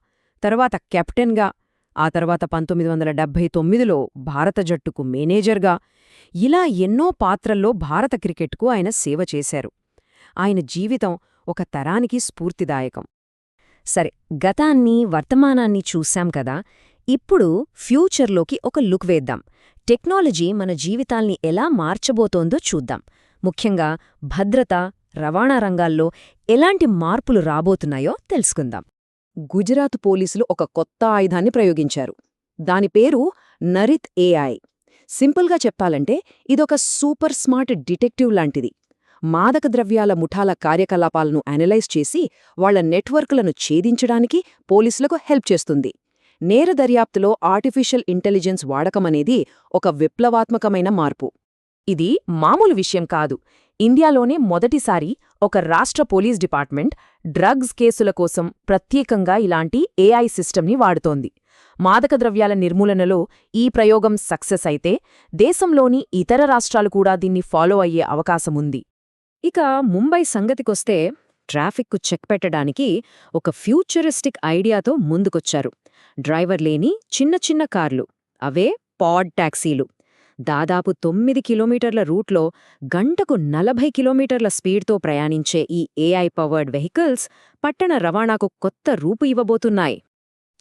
తర్వాత కెప్టెన్గా, ఆ తర్వాత 1979లో భారత జట్టుకు మేనేజర్గా, ఇలా ఎన్నో పాత్రల్లో భారత క్రికెట్కు ఆయన సేవ చేశారు. ఆయన జీవితం ఒక తరానికి స్ఫూర్తిదాయకం. సరే, గతాన్ని, వర్తమానాన్ని చూశాం కదా. ఇప్పుడు ఫ్యూచర్లోకి ఒక లుక్ వేద్దాం. టెక్నాలజీ మన జీవితాల్ని ఎలా మార్చబోతోందో చూద్దాం. ముఖ్యంగా భద్రత, రవాణా రంగాల్లో ఎలాంటి మార్పులు రాబోతున్నాయో తెలుసుకుందాం. గుజరాత్ పోలీసులు ఒక కొత్త ఆయుధాన్ని ప్రయోగించారు. దాని పేరు నరిత్ ఏఐ. సింపుల్గా చెప్పాలంటే ఇదొక సూపర్ స్మార్ట్ డిటెక్టివ్ లాంటిది. మాదక ద్రవ్యాల ముఠాల కార్యకలాపాలను అనలైజ్ చేసి వాళ్ల నెట్వర్క్లను ఛేదించడానికి పోలీసులకు హెల్ప్ చేస్తుంది. నేర దర్యాప్తులో ఆర్టిఫిషియల్ ఇంటెలిజెన్స్ వాడకమనేది ఒక విప్లవాత్మకమైన మార్పు. ఇది మామూలు విషయం కాదు. ఇండియాలోనే మొదటిసారి ఒక రాష్ట్ర పోలీస్ డిపార్ట్మెంట్ డ్రగ్స్ కేసుల కోసం ప్రత్యేకంగా ఇలాంటి ఏఐ సిస్టమ్ని వాడుతోంది. మాదక ద్రవ్యాల నిర్మూలనలో ఈ ప్రయోగం సక్సెస్ అయితే దేశంలోని ఇతర రాష్ట్రాలు కూడా దీన్ని ఫాలో అయ్యే అవకాశముంది. ఇక ముంబై సంగతికొస్తే ట్రాఫిక్కు చెక్ పెట్టడానికి ఒక ఫ్యూచరిస్టిక్ ఐడియాతో ముందుకొచ్చారు. డ్రైవర్ లేని చిన్న చిన్న కార్లు, అవే పాడ్ టాక్సీలు. దాదాపు 9 కిలోమీటర్ల రూట్లో గంటకు 40 కిలోమీటర్ల స్పీడ్తో ప్రయాణించే ఈ ఏఐ పవర్డ్ వెహికల్స్ పట్టణ రవాణాకు కొత్త రూపు ఇవ్వబోతున్నాయి.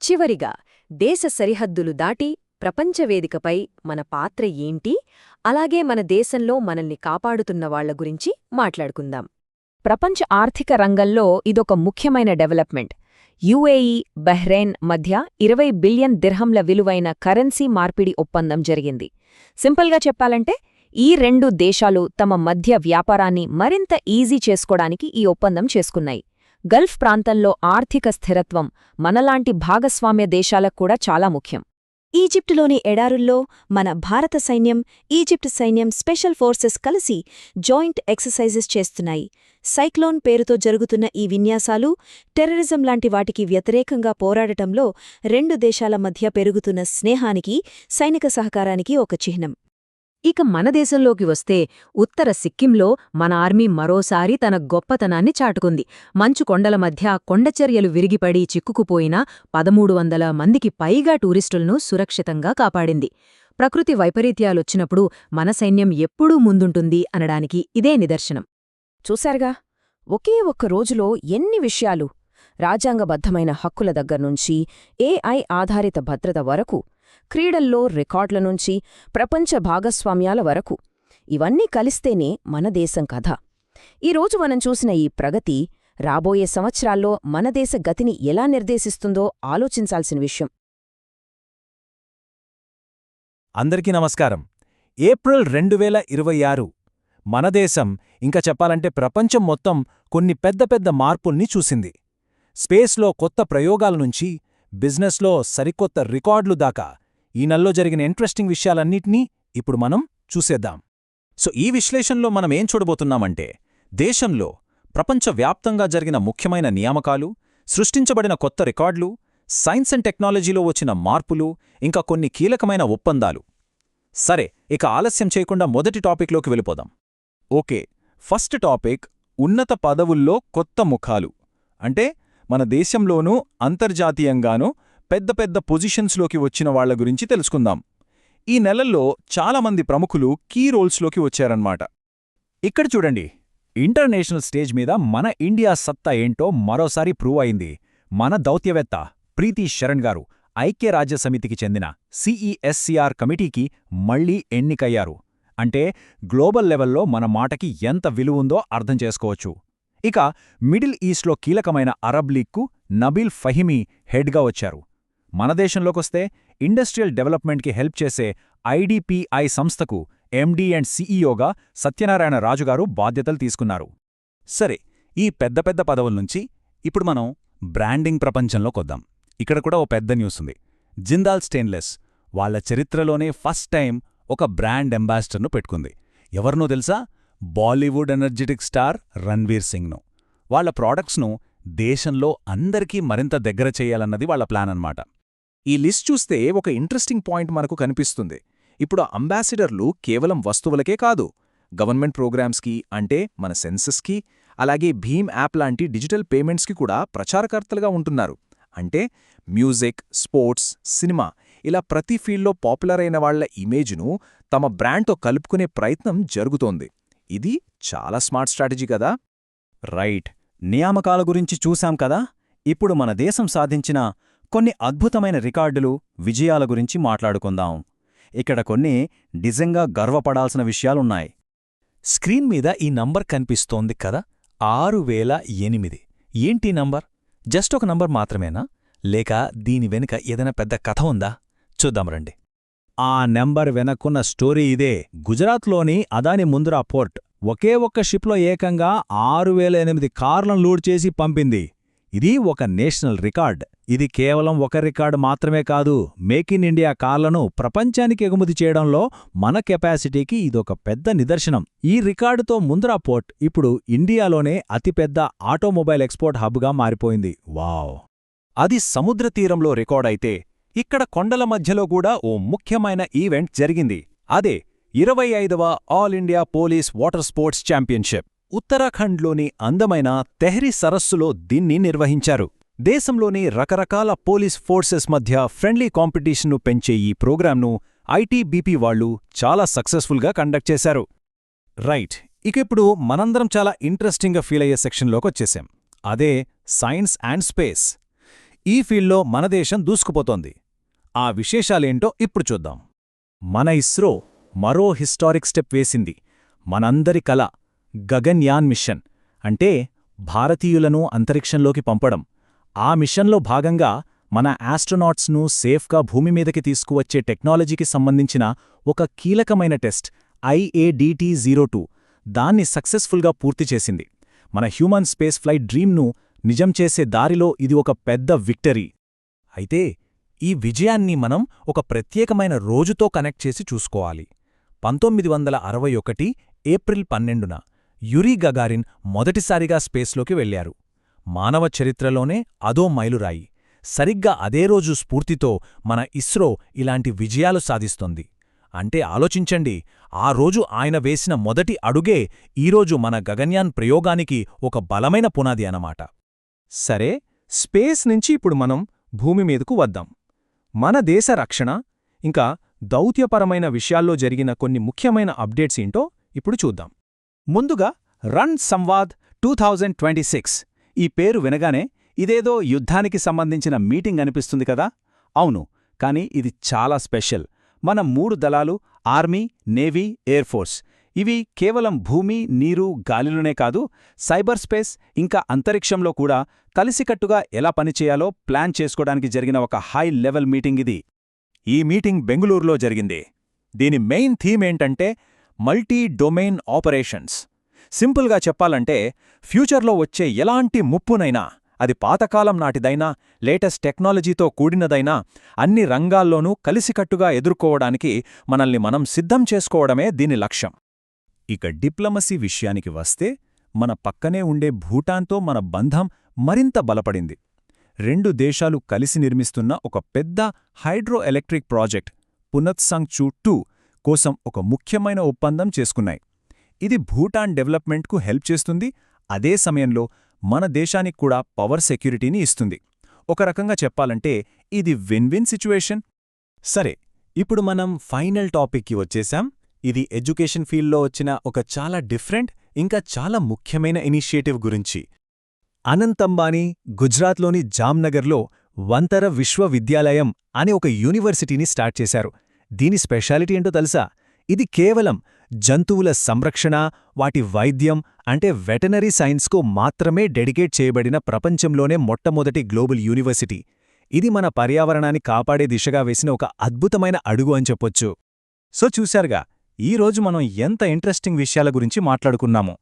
చివరిగా, దేశ సరిహద్దులు దాటి ప్రపంచ వేదికపై మన పాత్ర ఏంటి, అలాగే మన దేశంలో మనల్ని కాపాడుతున్న వాళ్ల గురించి మాట్లాడుకుందాం. ప్రపంచ ఆర్థిక రంగంలో ఇదొక ముఖ్యమైన డెవలప్మెంట్. యుఏఈ, బహ్రెయిన్ మధ్య 20 బిలియన్ దిర్హంల విలువైన కరెన్సీ మార్పిడి ఒప్పందం జరిగింది. సింపుల్గా చెప్పాలంటే ఈ 2 దేశాలు తమ మధ్య వ్యాపారాన్ని మరింత ఈజీ చేసుకోవడానికి ఈ ఒప్పందం చేసుకున్నాయి. గల్ఫ్ ప్రాంతంలో ఆర్థిక స్థిరత్వం మనలాంటి భాగస్వామ్య దేశాలకు కూడా చాలా ముఖ్యం. ఈజిప్టులోని ఎడారుల్లో మన భారత సైన్యం, ఈజిప్ట్ సైన్యం స్పెషల్ ఫోర్సెస్ కలిసి జాయింట్ ఎక్సర్సైజెస్ చేస్తున్నాయి. సైక్లోన్ పేరుతో జరుగుతున్న ఈ విన్యాసాలు టెర్రరిజం లాంటి వాటికి వ్యతిరేకంగా పోరాడటంలో రెండు దేశాల మధ్య పెరుగుతున్న స్నేహానికి, సైనిక సహకారానికి ఒక చిహ్నం. ఇక మన దేశంలోకి వస్తే ఉత్తర సిక్కింలో మన ఆర్మీ మరోసారి తన గొప్పతనాన్ని చాటుకుంది. మంచు కొండల మధ్య కొండచర్యలు విరిగిపడి చిక్కుకుపోయిన 1300 మందికి పైగా టూరిస్టులను సురక్షితంగా కాపాడింది. ప్రకృతి వైపరీత్యాలొచ్చినప్పుడు మన సైన్యం ఎప్పుడూ ముందుంటుంది అనడానికి ఇదే నిదర్శనం. చూశారుగా, ఒకే ఒక్క రోజులో ఎన్ని విషయాలు! రాజ్యాంగబద్ధమైన హక్కుల దగ్గర్నుంచి ఏఐ ఆధారిత భద్రత వరకు, క్రీడల్లో రికార్డుల నుంచి ప్రపంచ భాగస్వామ్యాల వరకు ఇవన్నీ కలిస్తేనే మన దేశం కథ. ఈరోజు మనం చూసిన ఈ ప్రగతి రాబోయే సంవత్సరాల్లో మన దేశ గతిని ఎలా నిర్దేశిస్తుందో ఆలోచించాల్సిన విషయం. అందరికీ నమస్కారం. ఏప్రిల్ 2026 మన దేశం, ఇంకా చెప్పాలంటే ప్రపంచం మొత్తం కొన్ని పెద్ద పెద్ద మార్పుల్ని చూసింది. స్పేస్లో కొత్త ప్రయోగాల నుంచి బిజినెస్లో సరికొత్త రికార్డులు దాకా ఈ నెలలో జరిగిన ఇంట్రెస్టింగ్ విషయాలన్నిటినీ ఇప్పుడు మనం చూసేద్దాం. సో ఈ విశ్లేషణలో మనమేం చూడబోతున్నామంటే, దేశంలో ప్రపంచవ్యాప్తంగా జరిగిన ముఖ్యమైన నియామకాలు, సృష్టించబడిన కొత్త రికార్డులు, సైన్స్ అండ్ టెక్నాలజీలో వచ్చిన మార్పులు, ఇంకా కొన్ని కీలకమైన ఒప్పందాలు. సరే, ఇక ఆలస్యం చేయకుండా మొదటి టాపిక్లోకి వెళ్ళిపోదాం. ఓకే, ఫస్ట్ టాపిక్ ఉన్నత పదవుల్లో కొత్త ముఖాలు. అంటే మన దేశంలోనూ అంతర్జాతీయంగానూ పెద్ద పెద్ద పొజిషన్స్లోకి వచ్చిన వాళ్ల గురించి తెలుసుకుందాం. ఈ నెలల్లో చాలామంది ప్రముఖులు కీ రోల్స్లోకి వచ్చారన్నమాట. ఇక్కడ చూడండి, ఇంటర్నేషనల్ స్టేజ్ మీద మన ఇండియా సత్తా ఏంటో మరోసారి ప్రూవ్ అయింది. మన దౌత్యవేత్త ప్రీతి శరణ్ గారు ఐక్యరాజ్యసమితికి చెందిన సిఈఎస్సిఆర్ కమిటీకి మళ్లీ ఎన్నికయ్యారు. అంటే గ్లోబల్ లెవెల్లో మన మాటకి ఎంత విలువుందో అర్థం చేసుకోవచ్చు. ఇక మిడిల్ ఈస్ట్లో కీలకమైన అరబ్ లీగ్కు నబీల్ ఫహిమీ హెడ్గా వచ్చారు. మన దేశంలోకొస్తే ఇండస్ట్రియల్ డెవలప్మెంట్కి హెల్ప్ చేసే ఐడిపిఐ సంస్థకు ఎండీ అండ్ సీఈఓగా సత్యనారాయణ రాజుగారు బాధ్యతలు తీసుకున్నారు. సరే, ఈ పెద్ద పెద్ద పదవుల నుంచి ఇప్పుడు మనం బ్రాండింగ్ ప్రపంచంలోకొద్దాం. ఇక్కడ కూడా ఓ పెద్ద న్యూస్ ఉంది. జిందాల్ స్టెయిన్లెస్ వాళ్ల చరిత్రలోనే ఫస్ట్ టైం ఒక బ్రాండ్ అంబాసిడర్ను పెట్టుకుంది. ఎవరినో తెలుసా? బాలీవుడ్ ఎనర్జెటిక్ స్టార్ రణ్వీర్ సింగ్ను. వాళ్ల ప్రాడక్ట్స్ను దేశంలో అందరికీ మరింత దగ్గర చెయ్యాలన్నది వాళ్ల ప్లాన్ అన్నమాట. ఈ లిస్ట్ చూస్తే ఒక ఇంట్రెస్టింగ్ పాయింట్ మనకు కనిపిస్తుంది. ఇప్పుడు అంబాసిడర్లు కేవలం వస్తువులకే కాదు, గవర్నమెంట్ ప్రోగ్రామ్స్కి, అంటే మన సెన్సస్కి, అలాగే భీమ్ యాప్ లాంటి డిజిటల్ పేమెంట్స్కి కూడా ప్రచారకర్తలుగా ఉంటున్నారు. అంటే మ్యూజిక్, స్పోర్ట్స్, సినిమా ఇలా ప్రతి ఫీల్డ్లో పాపులర్ అయిన వాళ్ల ఇమేజ్ను తమ బ్రాండ్తో కలుపుకునే ప్రయత్నం జరుగుతోంది. ఇది చాలా స్మార్ట్ స్ట్రాటజీ కదా. రైట్, నియామకాల గురించి చూశాం కదా. ఇప్పుడు మన దేశం సాధించిన కొన్ని అద్భుతమైన రికార్డులు, విజయాల గురించి మాట్లాడుకుందాం. ఇక్కడ కొన్ని నిజంగా గర్వపడాల్సిన విషయాలున్నాయి. స్క్రీన్ మీద ఈ నంబర్ కనిపిస్తోంది కదా, 6008. ఏంటి నంబర్? జస్ట్ ఒక నంబర్ మాత్రమేనా, లేక దీని వెనుక ఏదైనా పెద్ద కథ ఉందా? చూద్దాం రండి. ఆ నెంబర్ వెనక్కున్న స్టోరీ ఇదే. గుజరాత్లోని అదాని ముంద్రా పోర్ట్ ఒకే ఒక్క షిప్లో ఏకంగా 6008 కార్లను లోడ్ చేసి పంపింది. ఇది ఒక నేషనల్ రికార్డ్. ఇది కేవలం ఒక రికార్డు మాత్రమే కాదు, మేక్ ఇన్ ఇండియా కార్లను ప్రపంచానికి ఎగుమతి చేయడంలో మన కెపాసిటీకి ఇదొక పెద్ద నిదర్శనం. ఈ రికార్డుతో ముంద్రా పోర్ట్ ఇప్పుడు ఇండియాలోనే అతిపెద్ద ఆటోమొబైల్ ఎక్స్పోర్ట్ హబ్గా మారిపోయింది. వావ్! అది సముద్ర తీరంలో రికార్డైతే, ఇక్కడ కొండల మధ్యలో కూడా ఓ ముఖ్యమైన ఈవెంట్ జరిగింది. అదే 25వ all India police water sports championship. ఉత్తరాఖండ్లోని అందమైన తెహ్రీ సరస్సులో దీన్ని నిర్వహించారు. దేశంలోని రకరకాల పోలీస్ ఫోర్సెస్ మధ్య ఫ్రెండ్లీ కాంపిటీషన్ను పెంచే ఈ ప్రోగ్రాంను ఐటీబీపీ వాళ్లు చాలా సక్సెస్ఫుల్గా కండక్ట్ చేశారు. రైట్, ఇక ఇప్పుడు మనందరం చాలా ఇంట్రెస్టింగ్గా ఫీల్ అయ్యే సెక్షన్లోకొచ్చేశాం. అదే సైన్స్ అండ్ స్పేస్. ఈ ఫీల్డ్లో మన దేశం దూసుకుపోతోంది. ఆ విశేషాలేంటో ఇప్పుడు చూద్దాం. మన ఇస్రో మరో హిస్టారిక్ స్టెప్ వేసింది. మనందరి కల గగన్యాన్ మిషన్, అంటే భారతీయులను అంతరిక్షంలోకి పంపడం. ఆ మిషన్లో భాగంగా మన ఆస్ట్రోనాట్స్ను సేఫ్గా భూమి మీదకి తీసుకువచ్చే టెక్నాలజీకి సంబంధించిన ఒక కీలకమైన టెస్ట్ IADT-02 దాన్ని సక్సెస్ఫుల్గా పూర్తి చేసింది. మన హ్యూమన్ స్పేస్ ఫ్లైట్ డ్రీమ్ను నిజం చేసే దారిలో ఇది ఒక పెద్ద విక్టరీ. అయితే ఈ విజయాన్ని మనం ఒక ప్రత్యేకమైన రోజుతో కనెక్ట్ చేసి చూసుకోవాలి. 1961 ఏప్రిల్ 12న యూరీ గగారిన్ మొదటిసారిగా స్పేస్లోకి వెళ్లారు. మానవ చరిత్రలోనే అదో మైలురాయి. సరిగ్గా అదే రోజు స్ఫూర్తితో మన ఇస్రో ఇలాంటి విజయాలు సాధిస్తోంది. అంటే ఆలోచించండి, ఆ రోజు ఆయన వేసిన మొదటి అడుగే ఈరోజు మన గగన్యాన్ ప్రయోగానికి ఒక బలమైన పునాది అన్నమాట. సరే, స్పేస్ నుంచి ఇప్పుడు మనం భూమి మీదకు వద్దాం. మన దేశ రక్షణ ఇంకా దౌత్యపరమైన విషయాల్లో జరిగిన కొన్ని ముఖ్యమైన అప్డేట్స్ ఏంటో ఇప్పుడు చూద్దాం. ముందుగా రన్ సంవాద్ 2026. ఈ పేరు వినగానే ఇదేదో యుద్ధానికి సంబంధించిన మీటింగ్ అనిపిస్తుంది కదా? అవును, కానీ ఇది చాలా స్పెషల్. మన 3 దళాలు ఆర్మీ, నేవీ, ఎయిర్ ఫోర్స్ ఇవి కేవలం భూమి, నీరు, గాలిలోనే కాదు, సైబర్ స్పేస్ ఇంకా అంతరిక్షంలో కూడా కలిసికట్టుగా ఎలా పనిచేయాలో ప్లాన్ చేసుకోవడానికి జరిగిన ఒక హై లెవెల్ మీటింగ్ ఇది. ఈ మీటింగ్ బెంగుళూరులో జరిగింది. దీని మెయిన్ థీమ్ ఏంటంటే మల్టీ డొమైన్ ఆపరేషన్స్. సింపుల్గా చెప్పాలంటే ఫ్యూచర్లో వచ్చే ఎలాంటి ముప్పునైనా, అది పాతకాలం నాటిదైనా లేటెస్ట్ టెక్నాలజీతో కూడినదైనా, అన్ని రంగాల్లోనూ కలిసికట్టుగా ఎదుర్కోవడానికి మనల్ని మనం సిద్ధం చేసుకోవడమే దీని లక్ష్యం. ఇక డిప్లొమసీ విషయానికి వస్తే మన పక్కనే ఉండే భూటాన్తో మన బంధం మరింత బలపడింది. 2 దేశాలు కలిసి నిర్మిస్తున్న ఒక పెద్ద హైడ్రో ఎలక్ట్రిక్ ప్రాజెక్ట్ పునత్సంగ్చూ 2 కోసం ఒక ముఖ్యమైన ఒప్పందం చేసుకున్నాయి. ఇది భూటాన్ డెవలప్మెంట్కు హెల్ప్ చేస్తుంది, అదే సమయంలో మన దేశానికి కూడా పవర్ సెక్యూరిటీని ఇస్తుంది. ఒక రకంగా చెప్పాలంటే ఇది విన్ విన్ సిచ్యువేషన్. సరే, ఇప్పుడు మనం ఫైనల్ టాపిక్కి వచ్చేశాం. ఇది ఎడ్యుకేషన్ ఫీల్డ్లో వచ్చిన ఒక చాలా డిఫరెంట్ ఇంకా చాలా ముఖ్యమైన ఇనిషియేటివ్ గురించి. అనంత్ అంబానీ గుజరాత్లోని జామ్నగర్లో వంతర విశ్వవిద్యాలయం అనే ఒక యూనివర్సిటీని స్టార్ట్ చేశారు. దీని స్పెషాలిటీ ఏంటో తెలుసా? ఇది కేవలం జంతువుల సంరక్షణ, వాటి వైద్యం అంటే వెటనరీ సైన్స్కు మాత్రమే డెడికేట్ చేయబడిన ప్రపంచంలోనే మొట్టమొదటి గ్లోబల్ యూనివర్సిటీ. ఇది మన పర్యావరణాన్ని కాపాడే దిశగా వేసిన ఒక అద్భుతమైన అడుగు అని చెప్పొచ్చు. సో చూశారుగా, ఈరోజు మనం ఎంత ఇంట్రెస్టింగ్ విషయాల గురించి మాట్లాడుకున్నాము.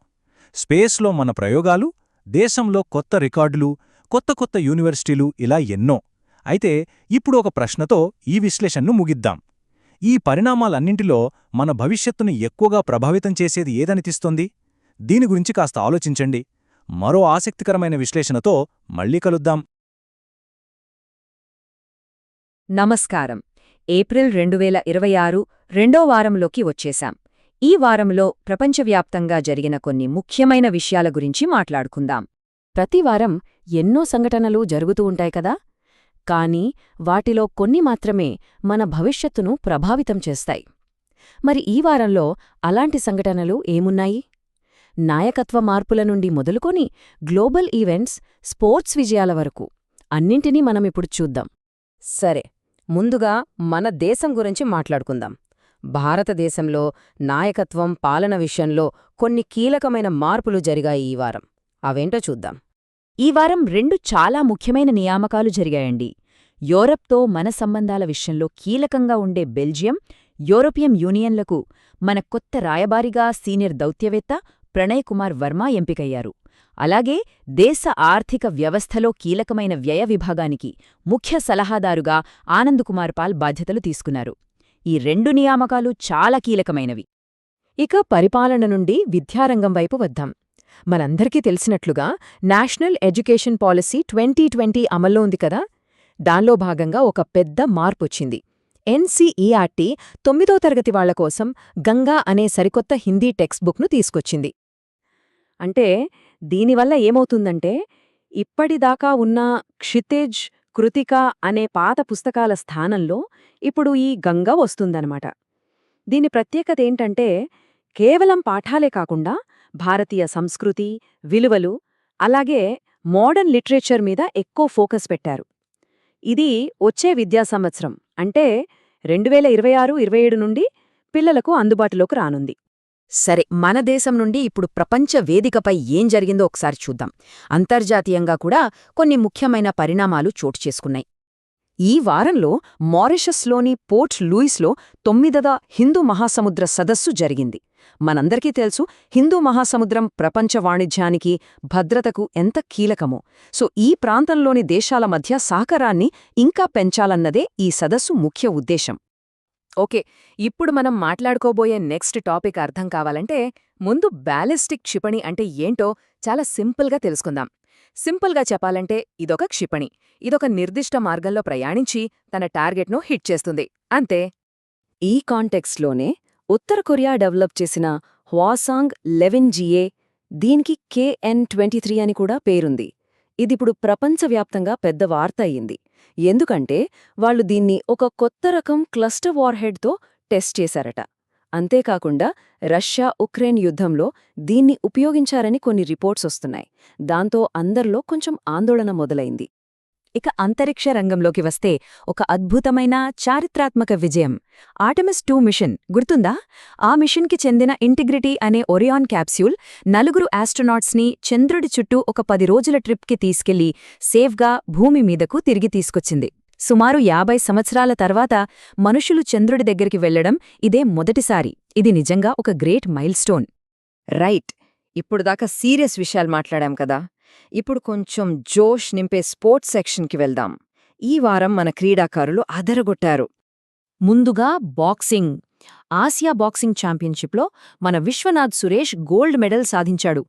స్పేస్లో మన ప్రయోగాలు, దేశంలో కొత్త రికార్డులు, కొత్త కొత్త యూనివర్సిటీలు, ఇలా ఎన్నో. అయితే ఇప్పుడు ఒక ప్రశ్నతో ఈ విశ్లేషణను ముగిద్దాం. ఈ పరిణామాలన్నింటిలో మన భవిష్యత్తును ఎక్కువగా ప్రభావితం చేసేది ఏదనిపిస్తోంది? దీని గురించి కాస్త ఆలోచించండి. మరో ఆసక్తికరమైన విశ్లేషణతో మళ్ళీ కలుద్దాం. నమస్కారం. ఏప్రిల్ 2026 రెండో వారంలోకి వచ్చేశాం. ఈ వారంలో ప్రపంచవ్యాప్తంగా జరిగిన కొన్ని ముఖ్యమైన విషయాల గురించి మాట్లాడుకుందాం. ప్రతి వారం ఎన్నో సంఘటనలు జరుగుతూ ఉంటాయి కదా? కానీ వాటిలో కొన్ని మాత్రమే మన భవిష్యత్తును ప్రభావితం చేస్తాయి. మరి ఈ వారంలో అలాంటి సంఘటనలు ఏమున్నాయి? నాయకత్వ మార్పుల నుండి మొదలుకొని గ్లోబల్ ఈవెంట్స్, స్పోర్ట్స్ విజయాల వరకు అన్నింటినీ మనమిప్పుడు చూద్దాం. సరే, ముందుగా మన దేశం గురించి మాట్లాడుకుందాం. భారతదేశంలో నాయకత్వం, పాలన విషయంలో కొన్ని కీలకమైన మార్పులు జరిగాయి ఈ వారం. అవేంటో చూద్దాం. ఈ వారం 2 చాలా ముఖ్యమైన నియామకాలు జరిగాయండి. యూరప్తో మన సంబంధాల విషయంలో కీలకంగా ఉండే బెల్జియం, యూరోపియన్ యూనియన్లకు మన కొత్త రాయబారిగా సీనియర్ దౌత్యవేత్త ప్రణయ్ కుమార్ వర్మ ఎంపికయ్యారు. అలాగే దేశ ఆర్థిక వ్యవస్థలో కీలకమైన వ్యయ విభాగానికి ముఖ్య సలహాదారుగా ఆనంద్ కుమార్ పాల్ బాధ్యతలు తీసుకున్నారు. ఈ 2 నియామకాలు చాలా కీలకమైనవి. ఇక పరిపాలన నుండి విద్యారంగం వైపు వద్దాం. మనందరికీ తెలిసినట్లుగా నేషనల్ ఎడ్యుకేషన్ పాలసీ 2020 అమల్లో ఉంది కదా? దానిలో భాగంగా ఒక పెద్ద మార్పొచ్చింది. ఎన్సీఈఆర్టీ 9వ తరగతి వాళ్ల కోసం గంగా అనే సరికొత్త హిందీ టెక్స్ట్ బుక్ను తీసుకొచ్చింది. అంటే దీనివల్ల ఏమవుతుందంటే, ఇప్పటిదాకా ఉన్న క్షితిజ్, కృతిక అనే పాత పుస్తకాల స్థానంలో ఇప్పుడు ఈ గంగా వస్తుందన్నమాట. దీని ప్రత్యేకతేంటంటే, కేవలం పాఠాలే కాకుండా భారతీయ సంస్కృతి, విలువలు, అలాగే మోడర్న్ లిటరేచర్ మీద ఎక్కువ ఫోకస్ పెట్టారు. ఇది వచ్చే విద్యా సంవత్సరం అంటే 2026-27 నుండి పిల్లలకు అందుబాటులోకి రానుంది. సరే, మన దేశం నుండి ఇప్పుడు ప్రపంచ వేదికపై ఏం జరిగిందో ఒకసారి చూద్దాం. అంతర్జాతీయంగా కూడా కొన్ని ముఖ్యమైన పరిణామాలు చోటు చేసుకున్నాయి. ఈ వారంలో మారిషస్లోని పోర్ట్ లూయిస్లో 9వ హిందూ మహాసముద్ర సదస్సు జరిగింది. మనందరికీ తెలుసు, హిందూ మహాసముద్రం ప్రపంచ వాణిజ్యానికి, భద్రతకు ఎంత కీలకమో. సో ఈ ప్రాంతంలోని దేశాల మధ్య సహకారాన్ని ఇంకా పెంచాలన్నదే ఈ సదస్సు ముఖ్య ఉద్దేశం. ఓకే, ఇప్పుడు మనం మాట్లాడుకోబోయే నెక్స్ట్ టాపిక్ అర్థం కావాలంటే ముందు బ్యాలిస్టిక్ క్షిపణి అంటే ఏంటో చాలా సింపుల్గా తెలుసుకుందాం. సింపుల్గా చెప్పాలంటే ఇదొక క్షిపణి. ఇదొక నిర్దిష్ట మార్గంలో ప్రయాణించి తన టార్గెట్ను హిట్ చేస్తుంది, అంతే. ఈ కాంటెక్స్ట్లోనే ఉత్తర కొరియా డెవలప్ చేసిన హ్వాసాంగ్ 11GA, దీనికి KN-23 అని కూడా పేరుంది. ఇదిప్పుడు ప్రపంచవ్యాప్తంగా పెద్ద వార్త అయ్యింది. ఎందుకంటే వాళ్లు దీన్ని ఒక కొత్త రకం క్లస్టర్ వార్హెడ్తో టెస్ట్ చేశారట. అంతేకాకుండా రష్యా ఉక్రెయిన్ యుద్ధంలో దీన్ని ఉపయోగించారని కొన్ని రిపోర్ట్స్ వస్తున్నాయి. దాంతో అందరిలో కొంచెం ఆందోళన మొదలైంది. ఇక అంతరిక్ష రంగంలోకి వస్తే ఒక అద్భుతమైన చారిత్రాత్మక విజయం, ఆర్టెమిస్ 2 మిషన్ గుర్తుందా? ఆ మిషన్కి చెందిన ఇంటిగ్రిటీ అనే ఒరియాన్ క్యాప్స్యూల్ 4 ఆస్ట్రోనాట్స్ని చంద్రుడి చుట్టూ ఒక 10 రోజుల ట్రిప్కి తీసుకెళ్లి సేఫ్గా భూమి మీదకు తిరిగి తీసుకొచ్చింది. సుమారు 50 సంవత్సరాల తర్వాత మనుషులు చంద్రుడి దగ్గరికి వెళ్లడం ఇదే మొదటిసారి. ఇది నిజంగా ఒక గ్రేట్ మైల్స్టోన్. రైట్, ఇప్పుడు దాకా సీరియస్ విషయాలు మాట్లాడాం కదా. ఇప్పుడు కొంచెం జోష్ నింపే స్పోర్ట్స్ సెక్షన్కి వెళ్దాం. ఈ వారం మన క్రీడాకారులు అదరగొట్టారు. ముందుగా బాక్సింగ్. ఆసియా బాక్సింగ్ ఛాంపియన్షిప్లో మన విశ్వనాథ్ సురేష్ గోల్డ్ మెడల్ సాధించాడు.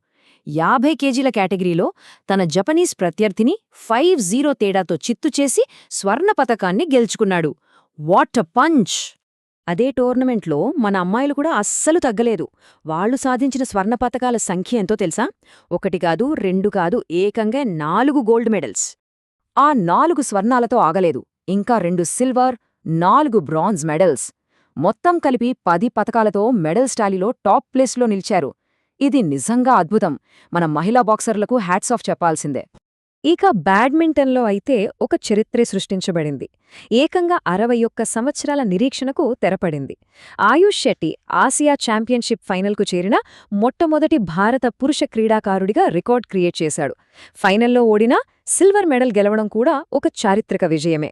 50 కేజీల కేటగిరీలో తన జపనీస్ ప్రత్యర్థిని 5-0 తేడాతో చిత్తుచేసి స్వర్ణ పతకాన్ని గెలుచుకున్నాడు. What a punch! అదే టోర్నమెంట్లో మన అమ్మాయిలు కూడా అస్సలు తగ్గలేదు. వాళ్లు సాధించిన స్వర్ణ పతకాల సంఖ్య ఎంతో తెలుసా? 1 కాదు, 2 కాదు, ఏకంగా 4 గోల్డ్ మెడల్స్. ఆ 4 స్వర్ణాలతో ఆగలేదు. ఇంకా 2 సిల్వర్, 4 బ్రాంజ్ మెడల్స్. మొత్తం కలిపి 10 పతకాలతో మెడల్స్ టాలీలో టాప్ ప్లేస్లో నిలిచారు. ఇది నిజంగా అద్భుతం. మన మహిళా బాక్సర్లకు హ్యాట్స్ ఆఫ్ చెప్పాల్సిందే. ఇక బ్యాడ్మింటన్లో అయితే ఒక చరిత్రే సృష్టించబడింది. ఏకంగా 61 సంవత్సరాల నిరీక్షణకు తెరపడింది. ఆయుష్ శెట్టి ఆసియా ఛాంపియన్షిప్ ఫైనల్కు చేరిన మొట్టమొదటి భారత పురుష క్రీడాకారుడిగా రికార్డ్ క్రియేట్ చేశాడు. ఫైనల్లో ఓడినా సిల్వర్ మెడల్ గెలవడం కూడా ఒక చారిత్రక విజయమే.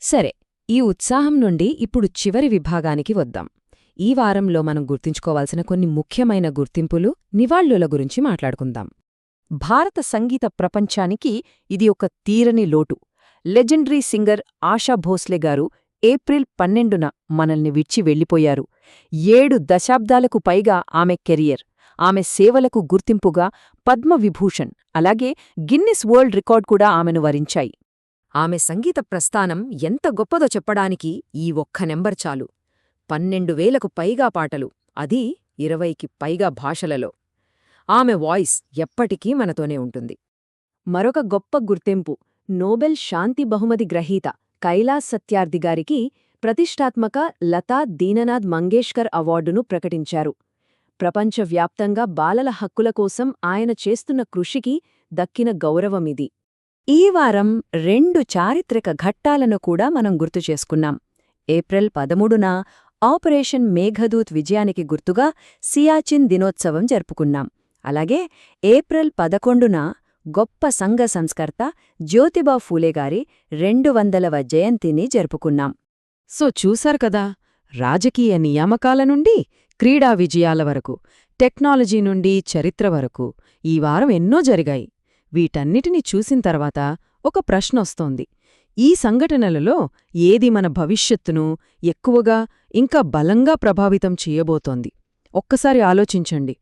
సరే, ఈ ఉత్సాహం నుండి ఇప్పుడు చివరి విభాగానికి వద్దాం. ఈ వారంలో మనం గుర్తుంచుకోవాల్సిన కొన్ని ముఖ్యమైన గుర్తింపులు, నివాళుల గురించి మాట్లాడుకుందాం. భారత సంగీత ప్రపంచానికి ఇది ఒక తీరని లోటు. లెజెండరీ సింగర్ ఆశా భోస్లే గారు ఏప్రిల్ 12న మనల్ని విడిచి వెళ్లిపోయారు. 7 దశాబ్దాలకు పైగా ఆమె కెరియర్, ఆమె సేవలకు గుర్తింపుగా పద్మవిభూషణ్, అలాగే గిన్నిస్ వరల్డ్ రికార్డ్ కూడా ఆమెను వరించాయి. ఆమె సంగీత ప్రస్థానం ఎంత గొప్పదో చెప్పడానికి ఈ ఒక్క నెంబర్ చాలు. 12,000కు పైగా పాటలు, అది 20కి పైగా భాషలలో. ఆమె వాయిస్ ఎప్పటికీ మనతోనే ఉంటుంది. మరొక గొప్ప గుర్తింపు, నోబెల్ శాంతి బహుమతి గ్రహీత కైలాస్ సత్యార్థి గారికి ప్రతిష్టాత్మక లతా దీననాథ్ మంగేష్కర్ అవార్డును ప్రకటించారు. ప్రపంచవ్యాప్తంగా బాలల హక్కుల కోసం ఆయన చేస్తున్న కృషికి దక్కిన గౌరవమిది. ఈ వారం 2 చారిత్రక ఘట్టాలను కూడా మనం గుర్తు చేసుకున్నాం. ఏప్రిల్ 13న ఆపరేషన్ మేఘదూత్ విజయానికి గుర్తుగా సియాచిన్ దినోత్సవం జరుపుకున్నాం. అలాగే ఏప్రిల్ 11న గొప్ప సంఘ సంస్కర్త జ్యోతిబా ఫూలే గారి 200వ జయంతిని జరుపుకున్నాం. సో చూశారు కదా, రాజకీయ నియామకాల నుండి క్రీడా విజయాల వరకు, టెక్నాలజీ నుండి చరిత్ర వరకు ఈ వారం ఎన్నో జరిగాయి. వీటన్నిటినీ చూసిన తర్వాత ఒక ప్రశ్నొస్తోంది. ఈ సంఘటనలలో ఏది మన భవిష్యత్తును ఎక్కువగా ఇంకా బలంగా ప్రభావితం చేయబోతోంది? ఒక్కసారి ఆలోచించండి.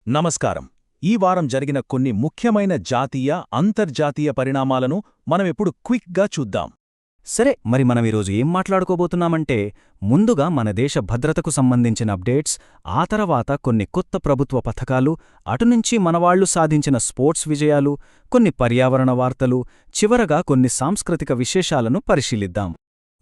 నమస్కారం. ఈ వారం జరిగిన కొన్ని ముఖ్యమైన జాతీయ, అంతర్జాతీయ పరిణామాలను మనమిప్పుడు క్విక్గా చూద్దాం. సరే, మరి మనం ఈరోజు ఏం మాట్లాడుకోబోతున్నామంటే, ముందుగా మన దేశ భద్రతకు సంబంధించిన అప్డేట్స్, ఆ తర్వాత కొన్ని కొత్త ప్రభుత్వ పథకాలు, అటునుంచి మనవాళ్లు సాధించిన స్పోర్ట్స్ విజయాలు, కొన్ని పర్యావరణ వార్తలు, చివరగా కొన్ని సాంస్కృతిక విశేషాలను పరిశీలిద్దాం.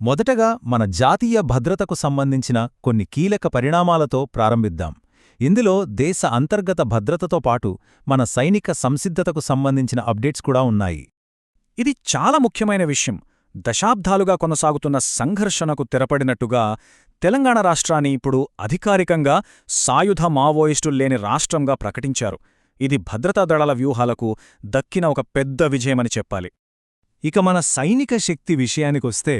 మొదటగా మన జాతీయ భద్రతకు సంబంధించిన కొన్ని కీలక పరిణామాలతో ప్రారంభిద్దాం. ఇందులో దేశ అంతర్గత భద్రతతో పాటు మన సైనిక సంసిద్ధతకు సంబంధించిన అప్డేట్స్ కూడా ఉన్నాయి. ఇది చాలా ముఖ్యమైన విషయం. దశాబ్దాలుగా కొనసాగుతున్న సంఘర్షణకు తెరపడినట్టుగా తెలంగాణ రాష్ట్రాన్ని ఇప్పుడు అధికారికంగా సాయుధ మావోయిస్టుల్లేని రాష్ట్రంగా ప్రకటించారు. ఇది భద్రతా దళాల వ్యూహాలకు దక్కిన ఒక పెద్ద విజయమని చెప్పాలి. ఇక మన సైనిక శక్తి విషయానికొస్తే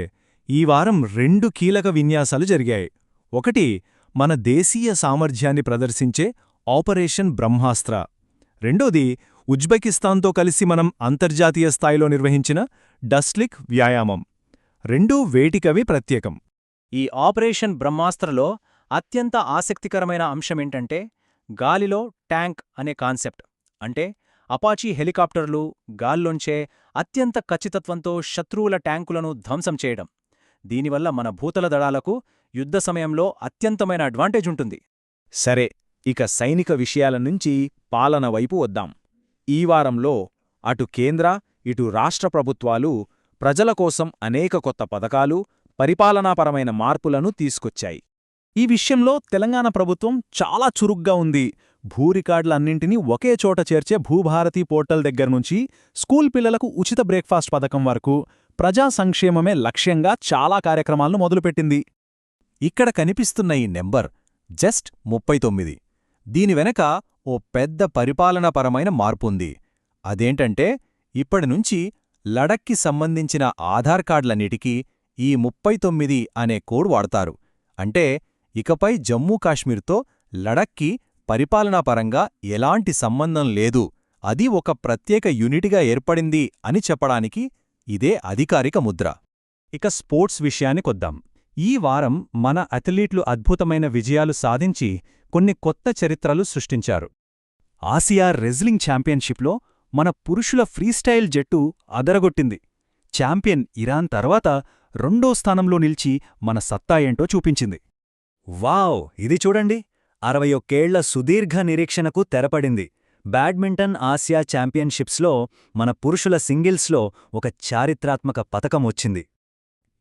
ఈ వారం 2 కీలక విన్యాసాలు జరిగాయి. ఒకటి, మన దేశీయ సామర్థ్యాన్ని ప్రదర్శించే ఆపరేషన్ బ్రహ్మాస్త్ర. రెండోది, ఉజ్బెకిస్తాన్తో కలిసి మనం అంతర్జాతీయ స్థాయిలో నిర్వహించిన డస్ట్లిక్ వ్యాయామం. రెండూ వేటికవి ప్రత్యేకం. ఈ ఆపరేషన్ బ్రహ్మాస్త్రలో అత్యంత ఆసక్తికరమైన అంశమేంటంటే గాలిలో ట్యాంక్ అనే కాన్సెప్ట్. అంటే అపాచీ హెలికాప్టర్లు గాల్లోంచే అత్యంత ఖచ్చితత్వంతో శత్రువుల ట్యాంకులను ధ్వంసం చేయడం. దీనివల్ల మన భూతల దళాలకు యుద్ధ సమయంలో అత్యంతమైన అడ్వాంటేజ్ ఉంటుంది. సరే, ఇక సైనిక విషయాల నుంచి పాలన వైపు వద్దాం. ఈ వారంలో అటు కేంద్ర, ఇటు రాష్ట్ర ప్రభుత్వాలు ప్రజల కోసం అనేక కొత్త పథకాలు, పరిపాలనాపరమైన మార్పులను తీసుకొచ్చాయి. ఈ విషయంలో తెలంగాణ ప్రభుత్వం చాలా చురుగ్గా ఉంది. భూరికార్డులన్నింటినీ ఒకే చోట చేర్చే భూభారతి పోర్టల్ దగ్గర్నుంచి స్కూల్ పిల్లలకు ఉచిత బ్రేక్ఫాస్ట్ పథకం వరకు ప్రజా సంక్షేమమే లక్ష్యంగా చాలా కార్యక్రమాలను మొదలుపెట్టింది. ఇక్కడ కనిపిస్తున్న ఈ నెంబర్ జస్ట్ 39. దీని వెనక ఓ పెద్ద పరిపాలనాపరమైన మార్పుంది. అదేంటంటే ఇప్పటినుంచి లడఖ్కి సంబంధించిన ఆధార్ కార్డులన్నిటికీ ఈ 39 అనే కోడ్ వాడతారు. అంటే ఇకపై జమ్మూ కాశ్మీర్తో లడఖ్కి పరిపాలనాపరంగా ఎలాంటి సంబంధం లేదు, అది ఒక ప్రత్యేక యూనిట్గా ఏర్పడింది అని చెప్పడానికి ఇదే అధికారిక ముద్ర. ఇక స్పోర్ట్స్ విషయానికొద్దాం. ఈ వారం మన అథ్లీట్లు అద్భుతమైన విజయాలు సాధించి కొన్ని కొత్త చరిత్రలు సృష్టించారు. ఆసియా రెజ్లింగ్ ఛాంపియన్షిప్లో మన పురుషుల ఫ్రీస్టైల్ జట్టు అదరగొట్టింది. ఛాంపియన్ ఇరాన్ తర్వాత 2వ స్థానంలో నిలిచి మన సత్తా ఏంటో చూపించింది. వావ్! ఇది చూడండి, 61 ఏళ్ల సుదీర్ఘ నిరీక్షణకు తెరపడింది. బ్యాడ్మింటన్ ఆసియా ఛాంపియన్షిప్స్లో మన పురుషుల సింగిల్స్లో ఒక చారిత్రాత్మక పతకం వచ్చింది.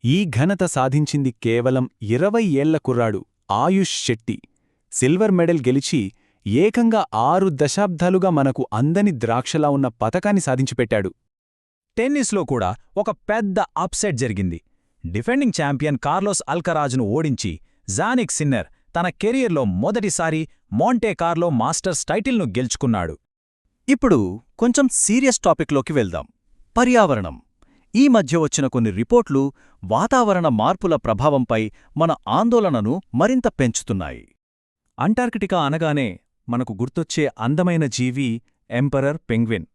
ఈ ఘనత సాధించింది కేవలం 20 ఏళ్ల కుర్రాడు ఆయుష్ శెట్టి. సిల్వర్ మెడల్ గెలిచి ఏకంగా 6 దశాబ్దాలుగా మనకు అందని ద్రాక్షలా ఉన్న పతకాన్ని సాధించిపెట్టాడు. టెన్నిస్లో కూడా ఒక పెద్ద అప్సెట్ జరిగింది. డిఫెండింగ్ ఛాంపియన్ కార్లోస్ అల్కరాజ్ను ఓడించి జానిక్ సిన్నర్ తన కెరియర్లో మొదటిసారి మోంటే కార్లో మాస్టర్స్ టైటిల్ను గెలుచుకున్నాడు. ఇప్పుడు కొంచెం సీరియస్ టాపిక్లోకి వెళ్దాం. పర్యావరణం. ఈ మధ్య వచ్చిన కొన్ని రిపోర్ట్లు వాతావరణ మార్పుల ప్రభావంపై మన ఆందోళనను మరింత పెంచుతున్నాయి. అంటార్కిటికా అనగానే మనకు గుర్తొచ్చే అందమైన జీవి ఎంపరర్ పెంగ్విన్.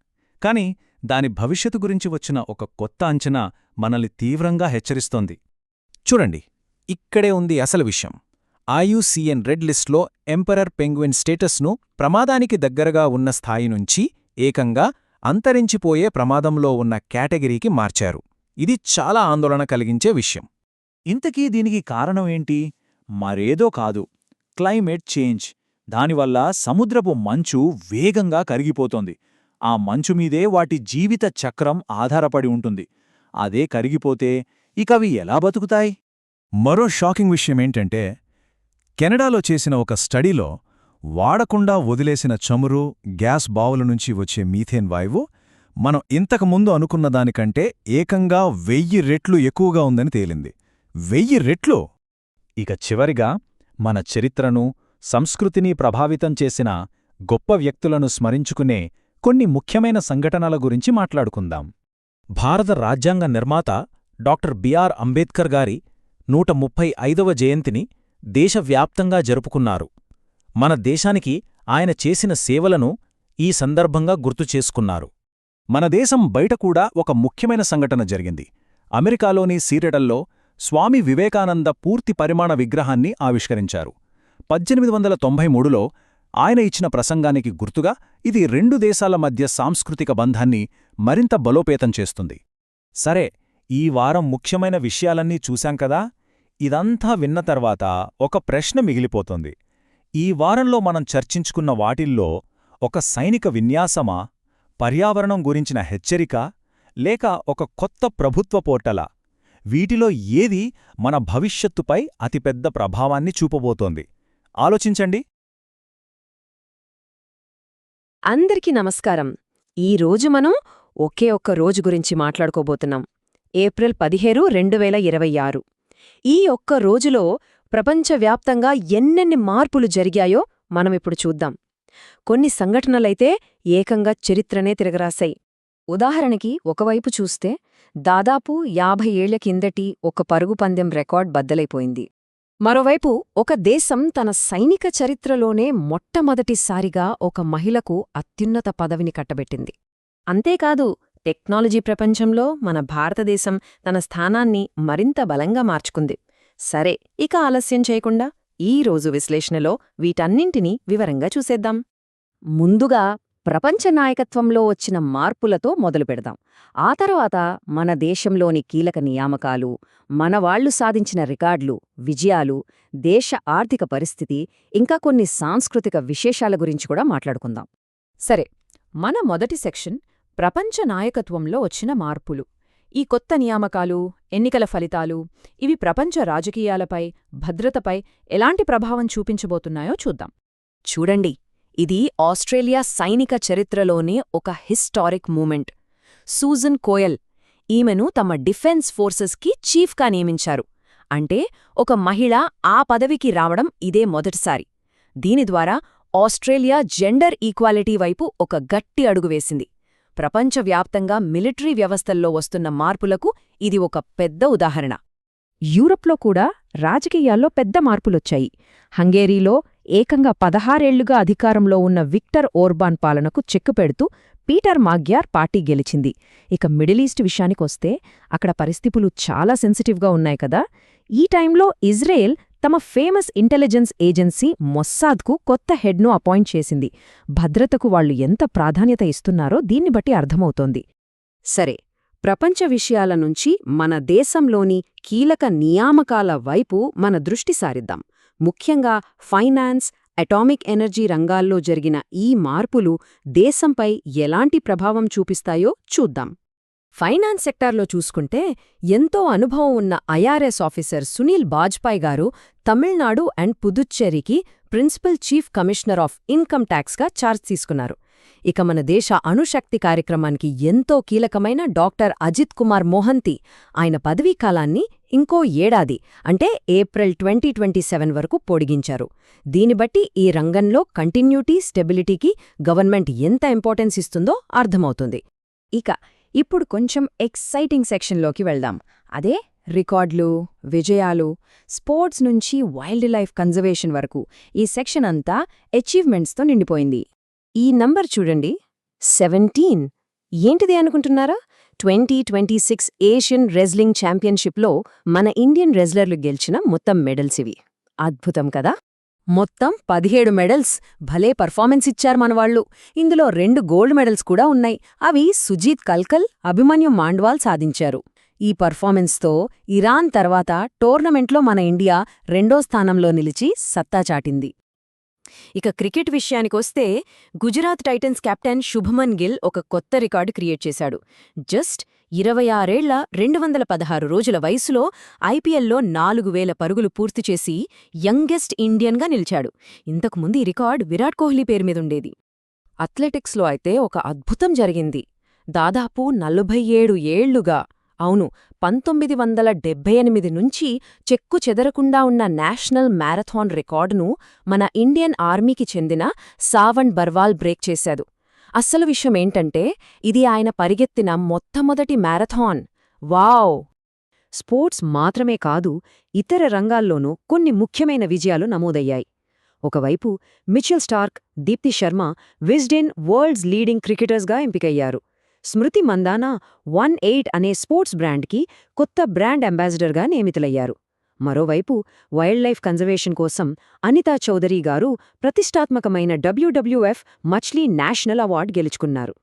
కాని దాని భవిష్యత్తు గురించి వచ్చిన ఒక కొత్త అంచనా మనల్ని తీవ్రంగా హెచ్చరిస్తోంది. చూడండి, ఇక్కడే ఉంది అసలు విషయం. IUCN రెడ్ లిస్ట్లో ఎంపరర్ పెంగ్విన్ స్టేటస్ను ప్రమాదానికి దగ్గరగా ఉన్న స్థాయి నుంచి ఏకంగా అంతరించిపోయే ప్రమాదంలో ఉన్న కేటగిరీకి మార్చారు. ఇది చాలా ఆందోళన కలిగించే విషయం. ఇంతకీ దీనికి కారణమేంటి? మరేదో కాదు, క్లైమేట్ చేంజ్. దానివల్ల సముద్రపు మంచు వేగంగా కరిగిపోతోంది. ఆ మంచుమీదే వాటి జీవిత చక్రం ఆధారపడి ఉంటుంది. అదే కరిగిపోతే ఇకవి ఎలా బతుకుతాయి? మరో షాకింగ్ విషయమేంటంటే, కెనడాలో చేసిన ఒక స్టడీలో వాడకుండా వదిలేసిన చమురు, గ్యాస్ బావుల నుంచి వచ్చే మీథేన్ వాయువు మనం ఇంతకుముందు అనుకున్న దానికంటే ఏకంగా 1000 రెట్లు ఎక్కువగా ఉందని తేలింది. 1000 రెట్లు! ఇక చివరిగా మన చరిత్రను, సంస్కృతిని ప్రభావితం చేసిన గొప్ప వ్యక్తులను స్మరించుకునే కొన్ని ముఖ్యమైన సంఘటనల గురించి మాట్లాడుకుందాం. భారత రాజ్యాంగ నిర్మాత డాక్టర్ బిఆర్ అంబేద్కర్ గారి 135వ జయంతిని దేశవ్యాప్తంగా జరుపుకున్నారు. మన దేశానికి ఆయన చేసిన సేవలను ఈ సందర్భంగా గుర్తుచేసుకున్నారు. మన దేశం బయట కూడా ఒక ముఖ్యమైన సంఘటన జరిగింది. అమెరికాలోని సీరెటల్లో స్వామి వివేకానంద పూర్తి పరిమాణ విగ్రహాన్ని ఆవిష్కరించారు. 1893లో ఆయన ఇచ్చిన ప్రసంగానికి గుర్తుగా ఇది 2 దేశాల మధ్య సాంస్కృతిక బంధాన్ని మరింత బలోపేతం చేస్తుంది. సరే, ఈ వారం ముఖ్యమైన విషయాలన్నీ చూశాం కదా. ఇదంతా విన్న తర్వాత ఒక ప్రశ్న మిగిలిపోతుంది. ఈ వారంలో మనం చర్చించుకున్న వాటిల్లో ఒక సైనిక విన్యాసమా, పర్యావరణం గురించిన హెచ్చరిక, లేక ఒక కొత్త ప్రభుత్వ పోర్టలా? వీటిలో ఏది మన భవిష్యత్తుపై అతిపెద్ద ప్రభావాన్ని చూపబోతోంది? ఆలోచించండి. అందరికీ నమస్కారం. ఈరోజు మనం ఒకే ఒక్క రోజు గురించి మాట్లాడుకోబోతున్నాం. ఏప్రిల్ 17, 2026. ఈ ఒక్క రోజులో ప్రపంచవ్యాప్తంగా ఎన్నెన్ని మార్పులు జరిగాయో మనమిప్పుడు చూద్దాం. కొన్ని సంఘటనలైతే ఏకంగా చరిత్రనే తిరగరాశాయి. ఉదాహరణకి ఒకవైపు చూస్తే దాదాపు 50 ఏళ్ల కిందటి ఒక పరుగు పందెం రికార్డ్ బద్దలైపోయింది. మరోవైపు ఒక దేశం తన సైనిక చరిత్రలోనే మొట్టమొదటిసారిగా ఒక మహిళకు అత్యున్నత పదవిని కట్టబెట్టింది. అంతేకాదు, టెక్నాలజీ ప్రపంచంలో మన భారతదేశం తన స్థానాన్ని మరింత బలంగా మార్చుకుంది. సరే, ఇక ఆలస్యం చేయకుండా ఈ రోజు విశ్లేషణలో వీటన్నింటినీ వివరంగా చూసేద్దాం. ముందుగా ప్రపంచ నాయకత్వంలో వచ్చిన మార్పులతో మొదలుపెడదాం. ఆ తర్వాత మన దేశంలోని కీలక నియామకాలు, మనవాళ్లు సాధించిన రికార్డులు, విజయాలు, దేశ ఆర్థిక పరిస్థితి, ఇంకా కొన్ని సాంస్కృతిక విశేషాల గురించి కూడా మాట్లాడుకుందాం. సరే, మన మొదటి సెక్షన్ ప్రపంచ నాయకత్వంలో వచ్చిన మార్పులు. ఈ కొత్త నియామకాలు, ఎన్నికల ఫలితాలు, ఇవి ప్రపంచ రాజకీయాలపై, భద్రతపై ఎలాంటి ప్రభావం చూపించబోతున్నాయో చూద్దాం. చూడండి, ఇది ఆస్ట్రేలియా సైనిక చరిత్రలోనే ఒక హిస్టారిక్ మూమెంట్. సూజన్ కోయల్, ఈమెను తమ డిఫెన్స్ ఫోర్సెస్కి చీఫ్గా నియమించారు. అంటే ఒక మహిళ ఆ పదవికి రావడం ఇదే మొదటిసారి. దీని ద్వారా ఆస్ట్రేలియా జెండర్ ఈక్వాలిటీ వైపు ఒక గట్టి అడుగు వేసింది. ప్రపంచవ్యాప్తంగా మిలిటరీ వ్యవస్థల్లో వస్తున్న మార్పులకు ఇది ఒక పెద్ద ఉదాహరణ. యూరప్లో కూడా రాజకీయాల్లో పెద్ద మార్పులొచ్చాయి. హంగేరీలో ఏకంగా 16 ఏళ్లుగా అధికారంలో ఉన్న విక్టర్ ఓర్బాన్ పాలనకు చెక్కు పెడుతూ పీటర్ మాగ్యార్ పార్టీ గెలిచింది. ఇక మిడిలీస్ట్ విషయానికొస్తే అక్కడ పరిస్థితులు చాలా సెన్సిటివ్గా ఉన్నాయి కదా. ఈ టైంలో ఇజ్రాయెల్ తమ ఫేమస్ ఇంటెలిజెన్స్ ఏజెన్సీ మొస్సాద్కు కొత్త హెడ్ను అపాయింట్ చేసింది. భద్రతకు వాళ్లు ఎంత ప్రాధాన్యత ఇస్తున్నారో దీన్ని బట్టి అర్థమవుతోంది. సరే, ప్రపంచ విషయాల నుంచి మన దేశంలోని కీలక నియామకాల వైపు మన దృష్టి సారిద్దాం. ముఖ్యంగా ఫైనాన్స్, అటామిక్ ఎనర్జీ రంగాల్లో జరిగిన ఈ మార్పులు దేశంపై ఎలాంటి ప్రభావం చూపిస్తాయో చూద్దాం. ఫైనాన్స్ సెక్టార్లో చూసుకుంటే ఎంతో అనుభవం ఉన్న IRS officer Sunil Bajpai garu Tamil Nadu and పుదుచ్చేరికి principal chief commissioner of income ట్యాక్స్గా ఛార్జ్ తీసుకున్నారు. ఇక మన దేశ అణుశక్తి కార్యక్రమానికి ఎంతో కీలకమైన డాక్టర్ అజిత్ కుమార్ మోహంతి ఆయన పదవీకాలాన్ని ఇంకో ఏడాది అంటే ఏప్రిల్ 2027 వరకు పొడిగించారు. దీనిబట్టి ఈ రంగంలో కంటిన్యూటీ, స్టెబిలిటీకి గవర్నమెంట్ ఎంత ఇంపార్టెన్స్ ఇస్తుందో అర్థమవుతుంది. ఇక ఇప్పుడు కొంచెం ఎక్సైటింగ్ సెక్షన్లోకి వెళ్దాం. అదే రికార్డులు, విజయాలు, స్పోర్ట్స్ నుంచి వైల్డ్ లైఫ్ కన్జర్వేషన్ వరకు ఈ సెక్షన్ అంతా అచీవ్మెంట్స్తో నిండిపోయింది. ఈ నంబర్ చూడండి, 17. ఏంటిది అనుకుంటున్నారా? 2026 ఏషియన్ రెజ్లింగ్ ఛాంపియన్షిప్లో మన ఇండియన్ రెజ్లర్లు గెలిచిన మొత్తం మెడల్స్ ఇవి. అద్భుతం కదా. మొత్తం 17 మెడల్స్. భలే పర్ఫార్మెన్స్ ఇచ్చారు మనవాళ్లు. ఇందులో 2 గోల్డ్ మెడల్స్ కూడా ఉన్నాయి. అవి సుజీత్ కల్కల్, అభిమన్యు మాండ్వాల్ సాధించారు. ఈ పర్ఫార్మెన్స్తో ఇరాన్ తర్వాత టోర్నమెంట్లో మన ఇండియా 2వ స్థానంలో నిలిచి సత్తా చాటింది. ఇక క్రికెట్ విషయానికొస్తే గుజరాత్ టైటన్స్ కెప్టెన్ శుభమన్ గిల్ ఒక కొత్త రికార్డు క్రియేట్ చేశాడు. జస్ట్ 26 ఏళ్ల 216 రోజుల వయసులో ఐపీఎల్లో 4000 పరుగులు పూర్తి చేసి యంగెస్ట్ ఇండియన్గా నిలిచాడు. ఇంతకుముందు ఈ రికార్డ్ విరాట్ కోహ్లీ పేరు మీదుండేది. అథ్లెటిక్స్లో అయితే ఒక అద్భుతం జరిగింది. దాదాపు 47 ఏళ్లుగా, అవును 1978 నుంచి చెక్కు చెదరకుండా ఉన్న నేషనల్ మ్యారథాన్ రికార్డును మన ఇండియన్ ఆర్మీకి చెందిన సావన్ బర్వాల్ బ్రేక్ చేశాడు. అస్సలు విషయమేంటంటే ఇది ఆయన పరిగెత్తిన మొట్టమొదటి మ్యారథాన్. వావ్! స్పోర్ట్స్ మాత్రమే కాదు, ఇతర రంగాల్లోనూ కొన్ని ముఖ్యమైన విజయాలు నమోదయ్యాయి. ఒకవైపు Mitchell Starc, Deepti Sharma Wisden world's leading క్రికెటర్స్గా ఎంపికయ్యారు. స్మృతి మందానా 18 అనే స్పోర్ట్స్ బ్రాండ్కి కొత్త బ్రాండ్ అంబాసిడర్గా నియమితులయ్యారు. మరోవైపు వైల్డ్ లైఫ్ కన్జర్వేషన్ కోసం అనితా చౌదరి గారు ప్రతిష్టాత్మకమైన WWF మచ్లీ నేషనల్ అవార్డు గెలుచుకున్నారు.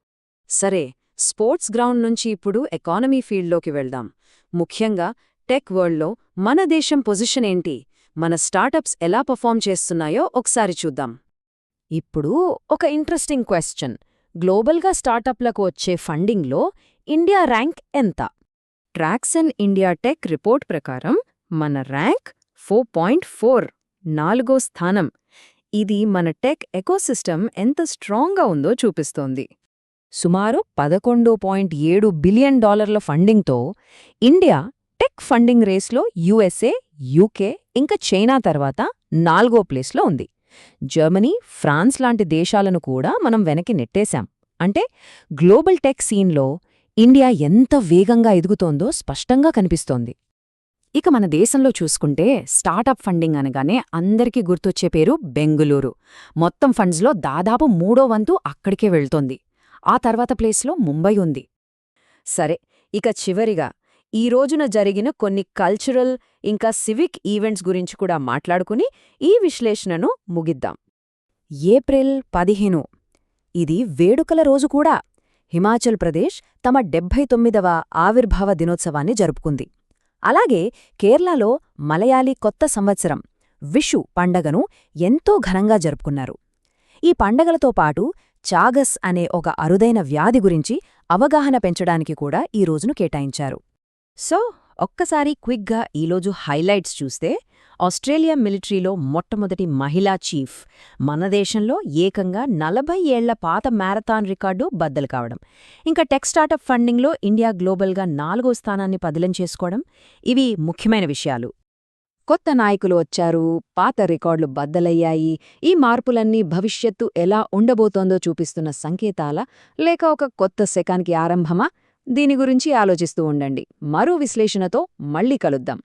సరే, స్పోర్ట్స్ గ్రౌండ్ నుంచి ఇప్పుడు ఎకానమీ ఫీల్డ్లోకి వెళ్దాం. ముఖ్యంగా టెక్ వరల్డ్లో మన దేశం పొజిషన్ ఏంటి, మన స్టార్టప్స్ ఎలా పర్ఫామ్ చేస్తున్నాయో ఒకసారి చూద్దాం. ఇప్పుడు ఒక ఇంట్రెస్టింగ్ క్వశ్చన్. గ్లోబల్గా స్టార్టప్లకు వచ్చే ఫండింగ్లో ఇండియా ర్యాంక్ ఎంత? ట్రాక్సన్ ఇండియా టెక్ రిపోర్ట్ ప్రకారం మన ర్యాంక్ 4.4, 4వ స్థానం. ఇది మన టెక్ ఎకోసిస్టమ్ ఎంత స్ట్రాంగ్గా ఉందో చూపిస్తోంది. సుమారు $11.7 బిలియన్ ఫండింగ్తో ఇండియా టెక్ ఫండింగ్ రేస్లో USA, UK ఇంకా చైనా తర్వాత 4వ ప్లేస్లో ఉంది. జర్మనీ, ఫ్రాన్స్ లాంటి దేశాలను కూడా మనం వెనక్కి నెట్టేశాం. అంటే గ్లోబల్ టెక్ సీన్లో ఇండియా ఎంత వేగంగా ఎదుగుతోందో స్పష్టంగా కనిపిస్తోంది. ఇక మన దేశంలో చూసుకుంటే స్టార్టప్ ఫండింగ్ అనగానే అందరికీ గుర్తొచ్చే పేరు బెంగుళూరు. మొత్తం ఫండ్స్లో దాదాపు 3వ వంతు అక్కడికే వెళ్తోంది. ఆ తర్వాత ప్లేస్లో ముంబై ఉంది. సరే, ఇక చివరిగా ఈ రోజున జరిగిన కొన్ని కల్చరల్ ఇంకా సివిక్ ఈవెంట్స్ గురించి కూడా మాట్లాడుకుని ఈ విశ్లేషణను ముగిద్దాం. ఏప్రిల్ 15 ఇది వేడుకల రోజు కూడా. హిమాచల్ ప్రదేశ్ తమ 79వ ఆవిర్భావ దినోత్సవాన్ని జరుపుకుంది. అలాగే కేరళలో మలయాళీ కొత్త సంవత్సరం విషు పండగను ఎంతో ఘనంగా జరుపుకున్నారు. ఈ పండగలతో పాటు చాగస్ అనే ఒక అరుదైన వ్యాధి గురించి అవగాహన పెంచడానికి కూడా ఈ రోజును కేటాయించారు. సో, ఒక్కసారి క్విక్గా ఈరోజు హైలైట్స్ చూస్తే, ఆస్ట్రేలియా మిలిటరీలో మొట్టమొదటి మహిళా చీఫ్, మన దేశంలో ఏకంగా 40 ఏళ్ల పాత మ్యారథాన్ రికార్డు బద్దలు కావడం, ఇంకా టెక్ స్టార్టప్ ఫండింగ్లో ఇండియా గ్లోబల్గా 4వ స్థానాన్ని పదిలం చేసుకోవడం, ఇవి ముఖ్యమైన విషయాలు. కొత్త నాయకులు వచ్చారు, పాత రికార్డులు బద్దలయ్యాయి. ఈ మార్పులన్నీ భవిష్యత్తు ఎలా ఉండబోతోందో చూపిస్తున్న సంకేతాలా, లేక ఒక కొత్త శకానికి ఆరంభమా? దీని గురించి ఆలోచిస్తూ ఉండండి. మరో విశ్లేషణతో మళ్ళీ కలుద్దాం.